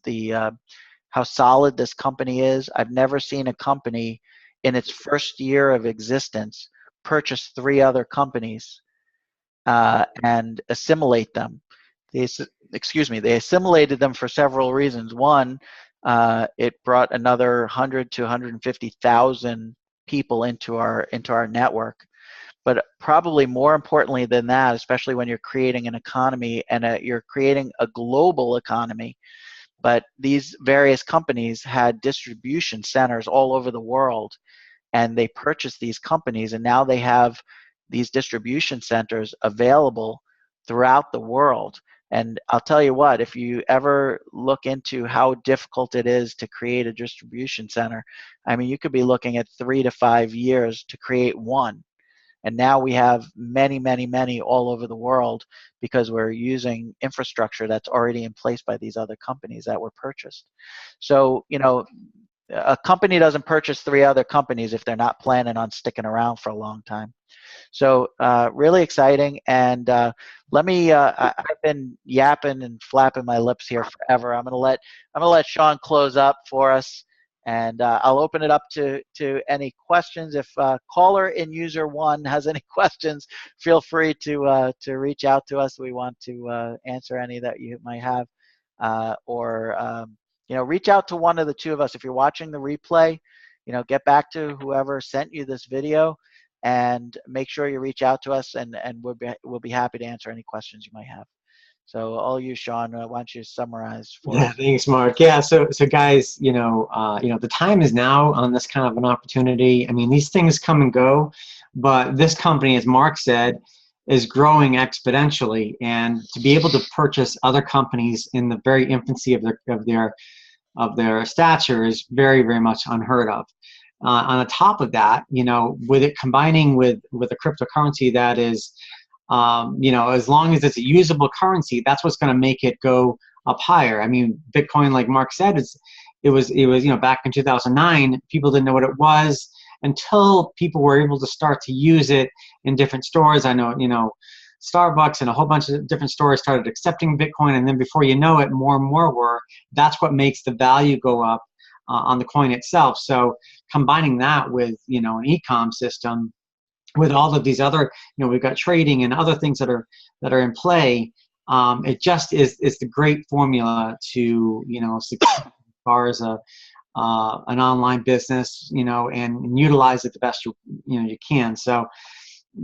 how solid this company is. I've never seen a company in its first year of existence purchase 3 other companies and assimilate them. They assimilated them for several reasons. One, it brought another 100 to 150,000 people into our network. But probably more importantly than that, especially when you're creating an economy and you're creating a global economy, but these various companies had distribution centers all over the world, and they purchased these companies, and now they have these distribution centers available throughout the world. And I'll tell you what, if you ever look into how difficult it is to create a distribution center, I mean, you could be looking at 3 to 5 years to create one. And now we have many, many, many all over the world because we're using infrastructure that's already in place by these other companies that were purchased. So, a company doesn't purchase 3 other companies if they're not planning on sticking around for a long time. So really exciting. And I've been yapping and flapping my lips here forever. I'm gonna let Sean close up for us, and I'll open it up to any questions. If caller in user 1 has any questions, feel free to reach out to us. We want to answer any that you might have, or reach out to one of the two of us. If you're watching the replay, get back to whoever sent you this video and make sure you reach out to us, and we'll be happy to answer any questions you might have. So all you, Sean, why don't you summarize for us? Thanks, Mark. Yeah, so guys, the time is now on this kind of an opportunity. I mean, these things come and go, but this company, as Mark said, is growing exponentially, and to be able to purchase other companies in the very infancy of their stature is very, very much unheard of. On the top of that, with it combining with a cryptocurrency that is, as long as it's a usable currency, that's what's going to make it go up higher. I mean, Bitcoin, like Mark said, it was back in 2009, people didn't know what it was until people were able to start to use it in different stores. I know, Starbucks and a whole bunch of different stores started accepting Bitcoin, and then before you know it, more and more were. That's what makes the value go up on the coin itself. So combining that with an e-com system, with all of these other, we've got trading and other things that are in play. It just is the great formula to succeed as far as an online business, and utilize it the best you can. So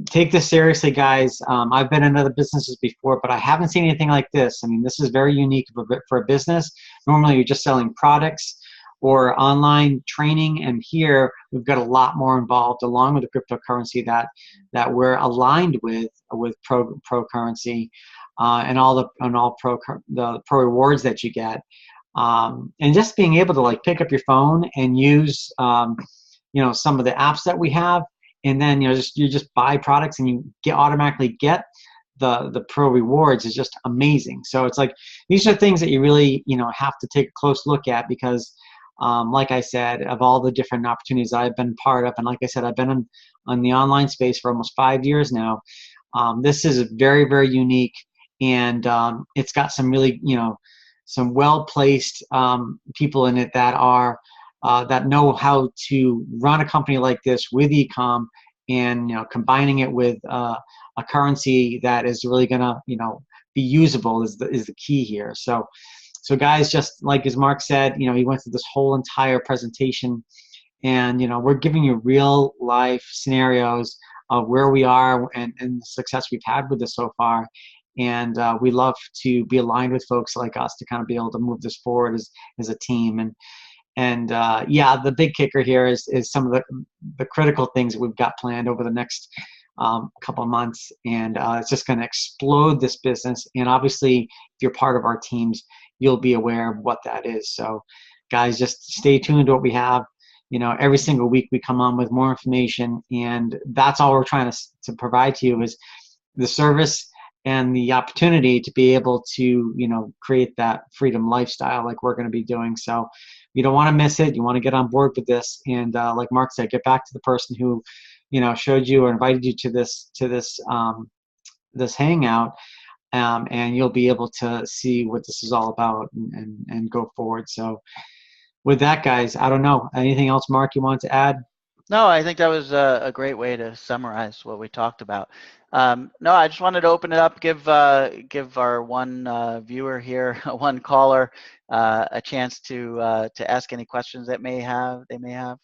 take this seriously, guys. I've been in other businesses before, but I haven't seen anything like this. I mean, this is very unique for a business. Normally, you're just selling products or online training, and here we've got a lot more involved, along with the cryptocurrency that we're aligned with pro currency, and all pro rewards that you get, and just being able to like pick up your phone and use some of the apps that we have, and then you just buy products and you automatically get the pro rewards is just amazing. So it's like these are things that you really have to take a close look at, because like I said, of all the different opportunities I've been part of, and like I said, I've been on the online space for almost 5 years now. This is very, very unique, and it's got some really some well-placed people in it that know how to run a company like this with e-com, and combining it with a currency that is really gonna be usable is the key here. So guys, just like as Mark said, he went through this whole entire presentation, and we're giving you real life scenarios of where we are and the success we've had with this so far. And we love to be aligned with folks like us to kind of be able to move this forward as a team. And yeah, the big kicker here is some of the critical things that we've got planned over the next couple of months, and it's just going to explode this business. And obviously, if you're part of our teams, you'll be aware of what that is. So, guys, just stay tuned to what we have. Every single week we come on with more information, and that's all we're trying to provide to you is the service and the opportunity to be able to create that freedom lifestyle like we're going to be doing. So you don't want to miss it. You want to get on board with this, and like Mark said, get back to the person who showed you or invited you to this hangout, and you'll be able to see what this is all about and go forward. So with that, guys, I don't know, anything else, Mark, you want to add? No, I think that was a great way to summarize what we talked about. No, I just wanted to open it up, give our one viewer here, one caller, a chance to ask any questions that they may have.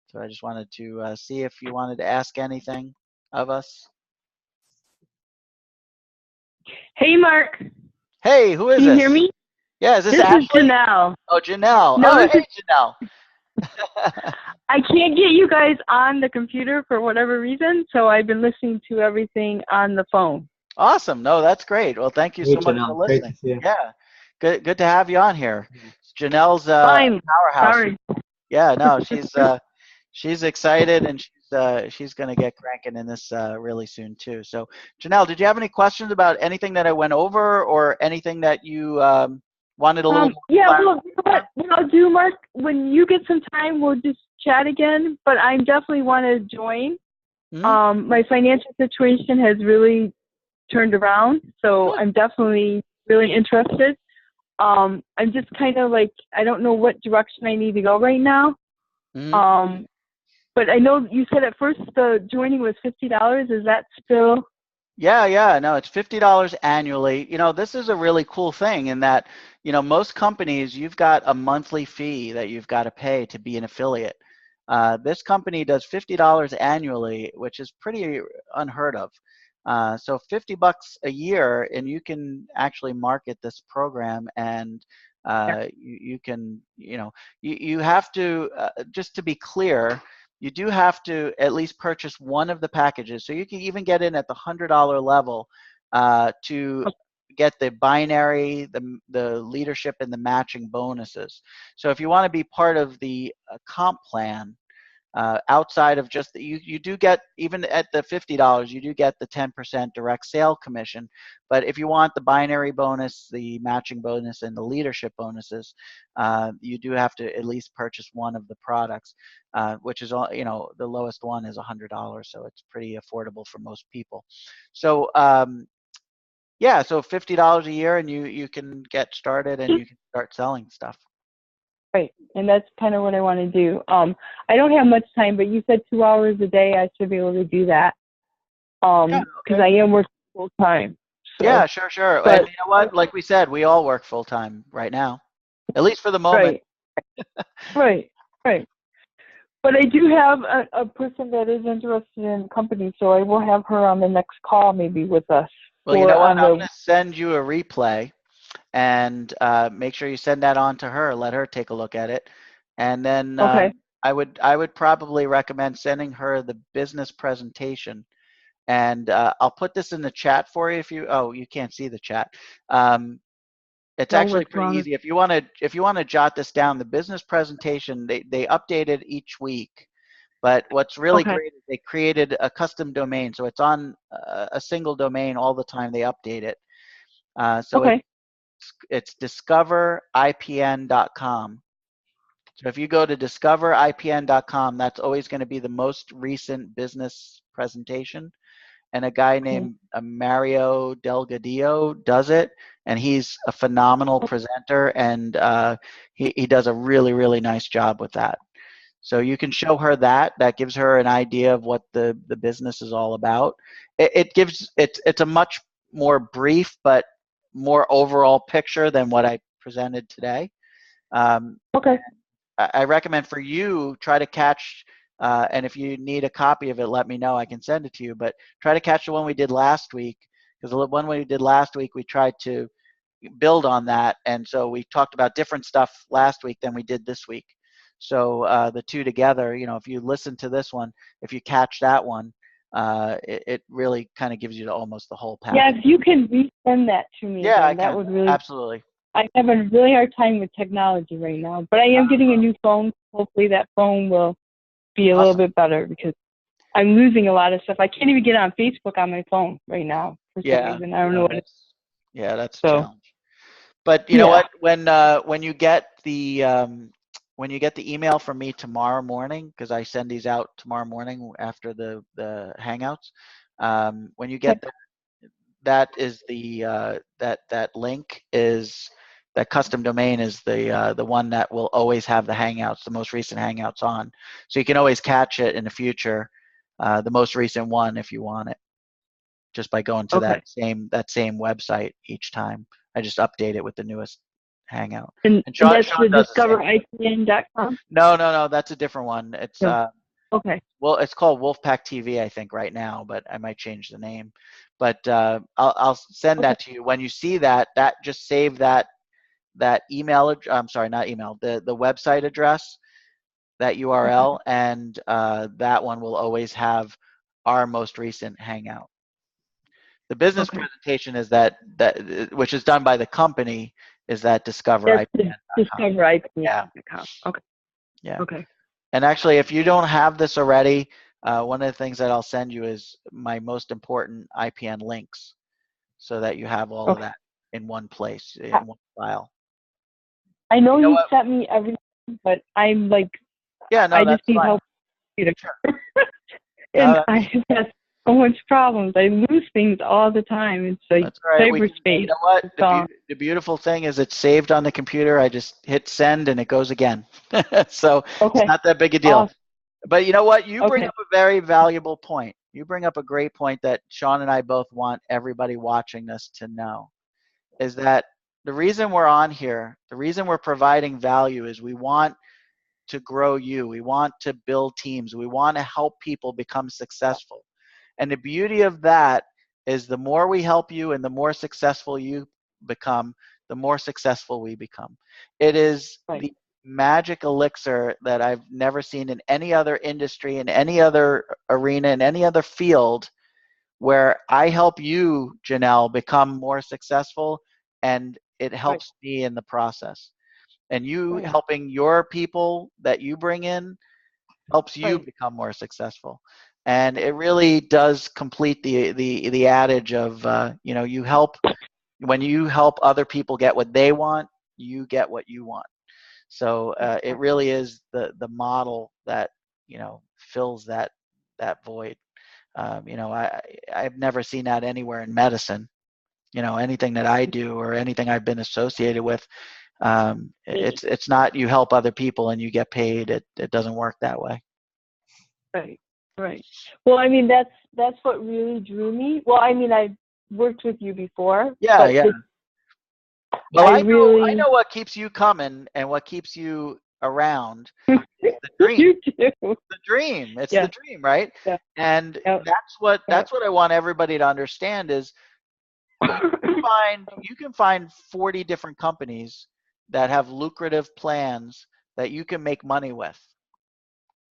So I just wanted to see if you wanted to ask anything of us. Hey, Mark. Hey, who is Can you this? hear me? Yeah, is this This is Ashley? Janelle. Oh, Janelle. No, Oh, hey, Janelle. I can't get you guys on the computer for whatever reason, so I've been listening to everything on the phone. Awesome. No, that's great. Well, thank you so Hey, much Janelle. for Great listening. to see you. Yeah, good to have you on here. Janelle's Fine. powerhouse. Sorry. Yeah, no, she's excited, and she's going to get cranking in this really soon too. So, Janelle, did you have any questions about anything that I went over, or anything that you wanted a little more Yeah, clarity? well, what I'll do, Mark, when you get some time, we'll just chat again, but I definitely want to join. Mm-hmm. My financial situation has really turned around, so Good. I'm definitely really interested. I'm just kind of like, I don't know what direction I need to go right now. Mm-hmm. But I know you said at first the joining was $50. Is that still? Yeah, no, it's $50 annually. This is a really cool thing in that, most companies, you've got a monthly fee that you've got to pay to be an affiliate. This company does $50 annually, which is pretty unheard of. So $50 a year, and you can actually market this program, and you can, you have to, just to be clear, you do have to at least purchase one of the packages. So you can even get in at the $100 level to get the binary, the leadership, and the matching bonuses. So if you want to be part of the comp plan, outside of just you do get, even at the $50, you do get the 10% direct sale commission. But if you want the binary bonus, the matching bonus, and the leadership bonuses, you do have to at least purchase one of the products, which is all, the lowest one is $100, so it's pretty affordable for most people. So yeah, so $50 a year, and you can get started, and you can start selling stuff. Right, and that's kind of what I want to do. I don't have much time, but you said 2 hours a day. I should be able to do that. Yeah, Because okay. I am working full time. So. Yeah, sure. But, And you know what? Like we said, we all work full time right now, at least for the moment. right. But I do have a person that is interested in company, so I will have her on the next call maybe with us. Well, you know what? I'm going to send you a replay, and make sure you send that on to her. Let her take a look at it, and then Okay. I would probably recommend sending her the business presentation. And I'll put this in the chat for you if you. Oh, you can't see the chat. It's No, actually what's pretty wrong? easy. If you want to jot this down, the business presentation they update it each week. But what's really Okay. great is they created a custom domain, so it's on a single domain all the time. They update it. So Okay. it's discoveripn.com. So if you go to discoveripn.com, that's always going to be the most recent business presentation. And a guy named Mario Delgadillo does it, and he's a phenomenal presenter, and he does a really, really nice job with that. So you can show her that. That gives her an idea of what the business is all about. It's a much more brief but more overall picture than what I presented today. Okay. I recommend for you, try to catch, and if you need a copy of it, let me know. I can send it to you. But try to catch the one we did last week, because the one we did last week, we tried to build on that. And so we talked about different stuff last week than we did this week. So the two together, if you listen to this one, if you catch that one, it really kind of gives you almost the whole package. Yeah, if you can resend that to me, Yeah, again, that would really. Absolutely. I have a really hard time with technology right now, but I am getting a new phone. Hopefully that phone will be a little bit better, because I'm losing a lot of stuff. I can't even get on Facebook on my phone right now for some reason. I don't know what it is. Yeah, that's a challenge. But you know what? When you get the email from me tomorrow morning, because I send these out tomorrow morning after the Hangouts, when you get that is the that link is that custom domain is the one that will always have the Hangouts, the most recent Hangouts on. So you can always catch it in the future, the most recent one if you want it, just by going to that same website each time. I just update it with the newest Hangout. And Sean, that's Sean the does the same. discoveripn.com? No, that's a different one. It's okay. Well, it's called Wolfpack TV, I think, right now, but I might change the name. But I'll send that to you. When you see that just save that email. I'm sorry, not email. The website address, that URL, and that one will always have our most recent Hangout. The business presentation is that which is done by the company, is that discoveripn.com. Discoveripn.com. Yeah. Okay. Yeah. Okay. And actually, if you don't have this already, one of the things that I'll send you is my most important IPN links, so that you have all of that in one place, in one file. I know you sent me everything, but I'm like, I just need help. Sure. And I have so much problems. I lose things all the time. It's like cyberspace. You know what? The beautiful thing is it's saved on the computer. I just hit send and it goes again. So it's not that big a deal. Awesome. But you know what? You bring up a very valuable point. You bring up a great point that Sean and I both want everybody watching this to know, is that the reason we're on here, the reason we're providing value, is we want to grow you. We want to build teams. We want to help people become successful. And the beauty of that is the more we help you and the more successful you become, the more successful we become. It is the magic elixir that I've never seen in any other industry, in any other arena, in any other field, where I help you, Janelle, become more successful, and it helps me in the process. And you helping your people that you bring in helps you become more successful. And it really does complete the adage of you help, when you help other people get what they want, you get what you want. So it really is the model that fills that void. I've never seen that anywhere in medicine. Anything that I do or anything I've been associated with, it's not you help other people and you get paid. It doesn't work that way. Right. Well, I mean, that's what really drew me. Well, I mean, I worked with you before. Yeah. Well, I know what keeps you coming and what keeps you around is the dream. You do. The dream. It's Yeah. the dream, right? Yeah. And Yep. that's what I want everybody to understand is you can find 40 different companies that have lucrative plans that you can make money with.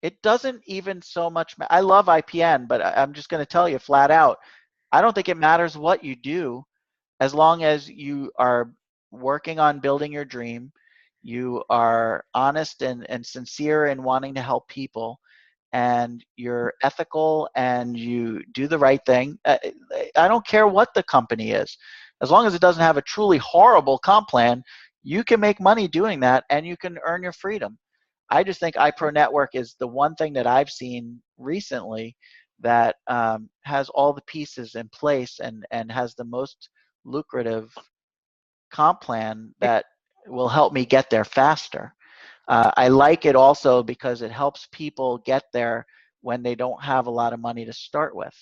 It doesn't even so much I love IPN, but I'm just going to tell you flat out, I don't think it matters what you do as long as you are working on building your dream, you are honest and sincere in wanting to help people, and you're ethical and you do the right thing. I don't care what the company is. As long as it doesn't have a truly horrible comp plan, you can make money doing that and you can earn your freedom. I just think iPro Network is the one thing that I've seen recently that has all the pieces in place and has the most lucrative comp plan that will help me get there faster. I like it also because it helps people get there when they don't have a lot of money to start with.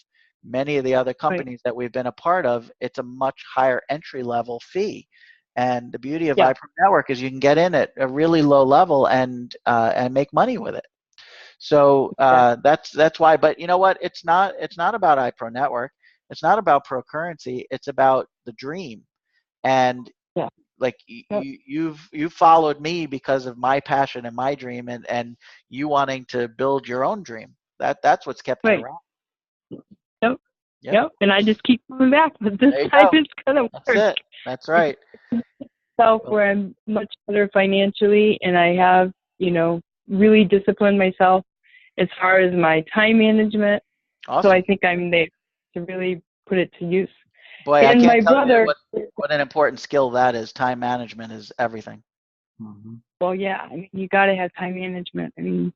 Many of the other companies that we've been a part of, it's a much higher entry level fee. And the beauty of iPro Network is you can get in at a really low level and make money with it. So that's why. But you know what? It's not about iPro Network. It's not about Pro Currency. It's about the dream. And like you've followed me because of my passion and my dream and you wanting to build your own dream. That's what's kept you around. Yep. And I just keep coming back, but this time it's gonna work. That's it. That's right. Where I'm much better financially, and I have, really disciplined myself as far as my time management. Awesome. So I think I'm there to really put it to use. Boy, and I my can't tell brother, you what an important skill that is. Time management is everything. Mm-hmm. Well, yeah, I mean, you got to have time management. I mean,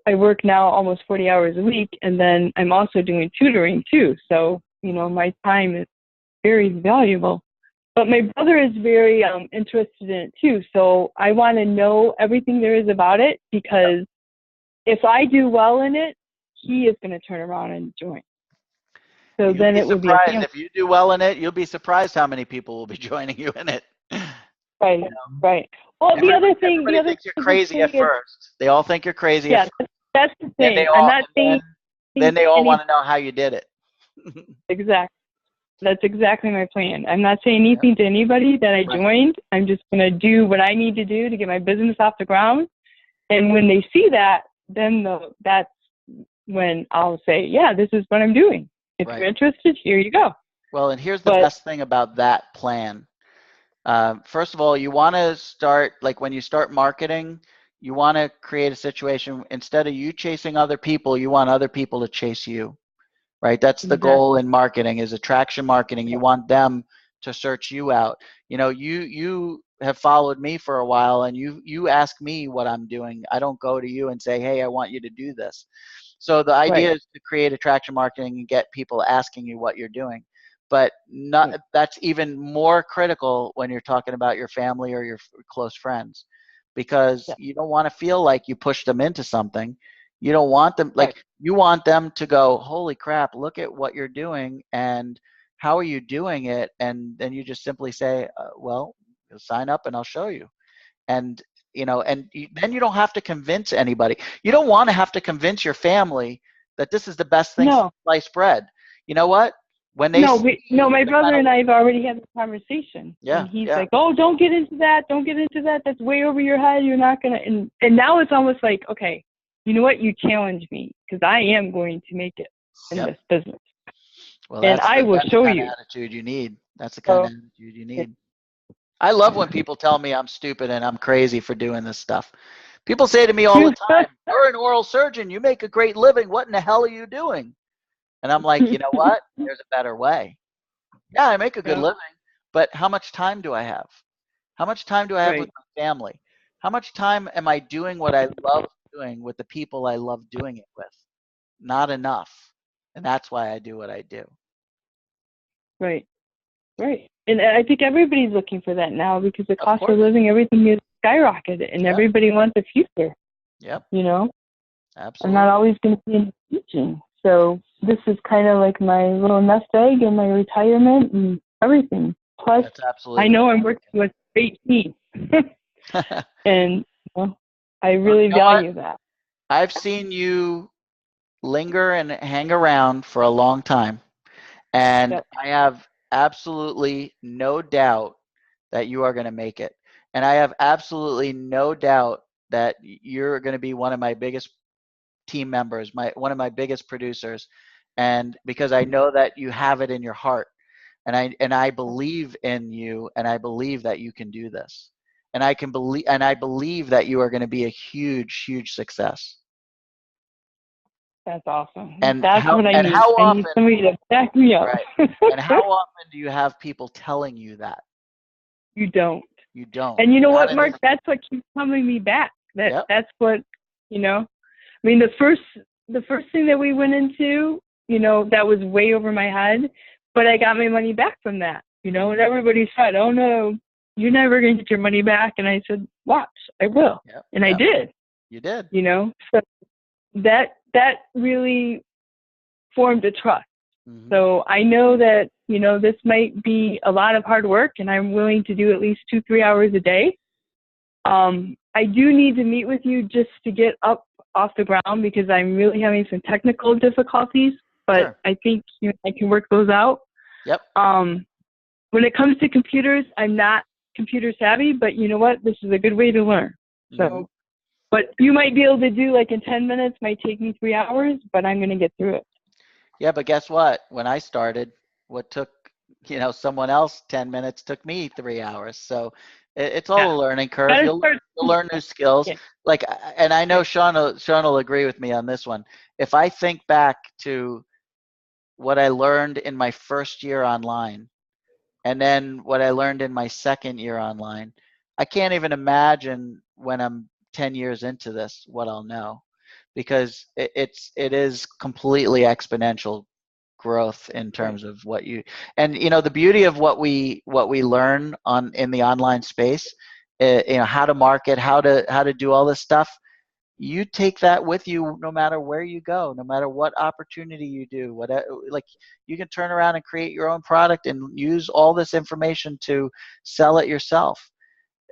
I work now almost 40 hours a week, and then I'm also doing tutoring too. So, my time is very valuable. But my brother is very interested in it too. So I want to know everything there is about it, because if I do well in it, he is going to turn around and join. So then it will be a family. If you do well in it, you'll be surprised how many people will be joining you in it. Right, right. Well, everybody thinks you're crazy at first. They all think you're crazy at first. That's the thing. I'm not saying. Then they all want to know how you did it. Exactly. That's exactly my plan. I'm not saying anything to anybody that I joined. I'm just going to do what I need to do to get my business off the ground. And when they see that, then that's when I'll say, yeah, this is what I'm doing. If you're interested, here you go. Well, and here's the best thing about that plan. First of all, you want to start, like when you start marketing, you want to create a situation, instead of you chasing other people, you want other people to chase you, right? That's the goal in marketing, is attraction marketing. You want them to search you out. You have followed me for a while, and you ask me what I'm doing. I don't go to you and say, hey, I want you to do this. So the idea is to create attraction marketing and get people asking you what you're doing. But that's even more critical when you're talking about your family or your close friends, because you don't want to feel like you push them into something. You don't want them, you want them to go, holy crap, look at what you're doing, and how are you doing it? And then you just simply say, well, sign up and I'll show you. And then you don't have to convince anybody. You don't want to have to convince your family that this is the best thing since sliced bread. You know what? When they my brother and I have already had this conversation. Yeah. And he's like, oh, don't get into that. Don't get into that. That's way over your head. You're not going to. And now it's almost like, okay, you know what? You challenge me, because I am going to make it in this business. Well, and I will show you. That's the kind of attitude you need. That's the kind of attitude you need. I love when people tell me I'm stupid and I'm crazy for doing this stuff. People say to me all the time, you're an oral surgeon. You make a great living. What in the hell are you doing? And I'm like, you know what? There's a better way. Yeah, I make a good living, but how much time do I have? How much time do I have with my family? How much time am I doing what I love doing with the people I love doing it with? Not enough. And that's why I do what I do. Right. And I think everybody's looking for that now, because the cost of living, everything is skyrocketed, and everybody wants a future. Yep. Absolutely. I'm Absolutely. not always going to be in teaching. So this is kind of like my little nest egg and my retirement and everything. Plus, I know I'm working with great team. And I really You know what? value that. I've seen you linger and hang around for a long time, and Yep. I have absolutely no doubt that you are going to make it. And I have absolutely no doubt that you're going to be one of my biggest team members, one of my biggest producers, and because I know that you have it in your heart, and I believe in you, and I believe that you can do this, and I believe that you are going to be a huge success. That's awesome. And That's what I need. how I need often, somebody to back me up. right? And how often do you have people telling you that? You don't. You don't. And you know Not what, in Mark? this. That's what keeps coming me back. Yep. That's what, you know. I mean, the first thing that we went into, that was way over my head, but I got my money back from that. And everybody said, "Oh no, you're never going to get your money back." And I said, "Watch, I will." Yep. And I did. You did. So that really formed a trust. Mm-hmm. So I know that, this might be a lot of hard work, and I'm willing to do at least 2-3 hours a day. I do need to meet with you just to get up off the ground because I'm really having some technical difficulties, but Sure. I think I can work those out. Yep. When it comes to computers, I'm not computer savvy, but you know what? This is a good way to learn. So, but you might be able to do like in 10 minutes, might take me 3 hours, but I'm going to get through it. Yeah, but guess what? When I started, what took someone else 10 minutes took me 3 hours. So it's all a learning curve. You'll learn new skills. Like, and I know Sean will agree with me on this one. If I think back to what I learned in my first year online, and then what I learned in my second year online, I can't even imagine when I'm 10 years into this what I'll know, because it is completely exponential growth in terms of what you, and the beauty of what we learn in the online space, how to market, how to do all this stuff. You take that with you no matter where you go, no matter what opportunity you do, like you can turn around and create your own product and use all this information to sell it yourself.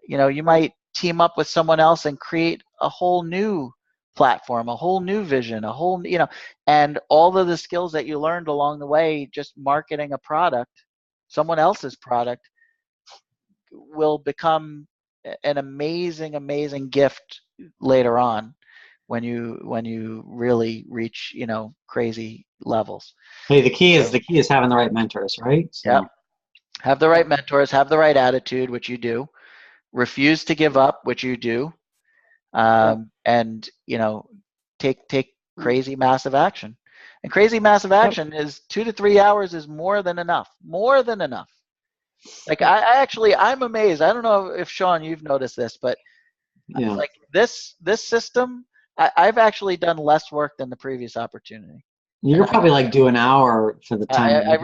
You might team up with someone else and create a whole new platform, a whole new vision, and all of the skills that you learned along the way just marketing a product, someone else's product, will become an amazing gift later on when you really reach crazy levels. Hey, the key is having the right mentors, right? So. Yep. Have the right mentors, have the right attitude, which you do. Refuse to give up, which you do. And take crazy massive action. And crazy massive action is 2 to 3 hours is more than enough. More than enough. Like I'm amazed. I don't know if Sean, you've noticed this, but like this system, I've actually done less work than the previous opportunity. You're probably like do an hour for the time. I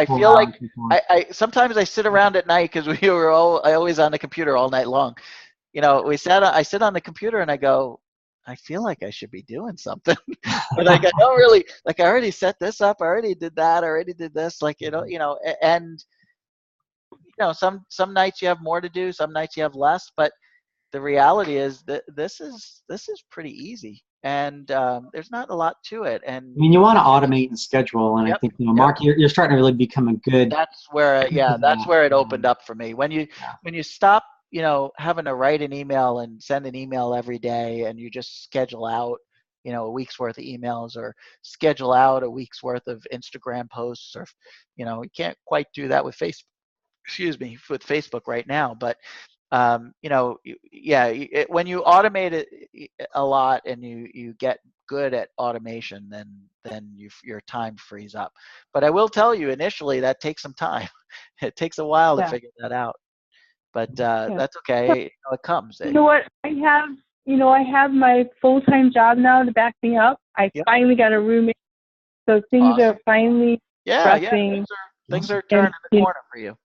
feel like I sometimes I sit around at night because I always on the computer all night long. I sit on the computer and I go, I feel like I should be doing something, but like I don't really, like I already set this up, I already did that, I already did this, and some nights you have more to do, some nights you have less, but the reality is that this is pretty easy, and there's not a lot to it. And I mean, you want to automate and schedule, and I think Mark, you're starting to really become a good. That's where it opened up for me. When you stop, having to write an email and send an email every day, and you just schedule out, a week's worth of emails, or schedule out a week's worth of Instagram posts, or you can't quite do that with Facebook. Excuse me, with Facebook right now, but when you automate it a lot and you get good at automation, then your time frees up. But I will tell you, initially that takes some time. It takes a while to figure that out, but that's okay. It comes. You know what? I have my full-time job now to back me up. I finally got a roommate, so things are finally progressing. Things are turning the corner for you.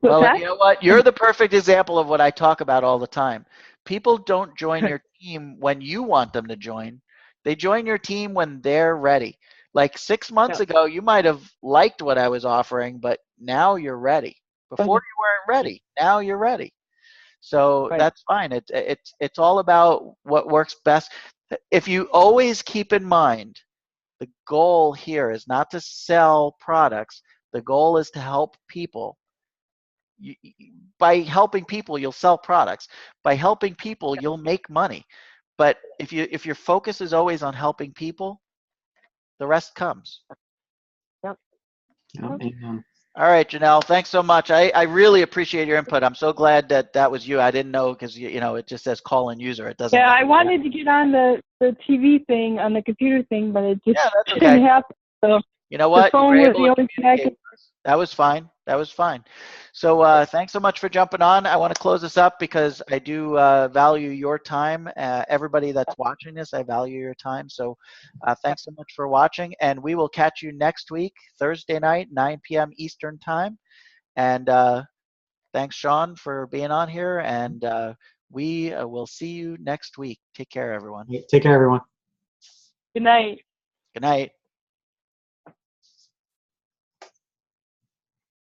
Well, you know what? You're the perfect example of what I talk about all the time. People don't join your team when you want them to join. They join your team when they're ready. Like 6 months ago, you might have liked what I was offering, but now you're ready. Before you weren't ready. Now you're ready. So Right. that's fine. It's all about what works best. If you always keep in mind, the goal here is not to sell products. The goal is to help people. By helping people, you'll sell products. By helping people, you'll make money. But if your focus is always on helping people, the rest comes. Yep. Yeah, amen. All right, Janelle, thanks so much. I really appreciate your input. I'm so glad that was you. I didn't know because it just says call in user. It doesn't. Yeah, I wanted to get on the TV thing, on the computer thing, but it just Yeah, that's okay. didn't happen. So You know the what? You were phone was able the to only thing I communicate could. with us. That was fine. That was fine. So thanks so much for jumping on. I want to close this up because I do value your time. Everybody that's watching this, I value your time. So thanks so much for watching. And we will catch you next week, Thursday night, 9 p.m. Eastern Time. And thanks, Sean, for being on here. And we will see you next week. Take care, everyone. Take care, everyone. Good night. Good night.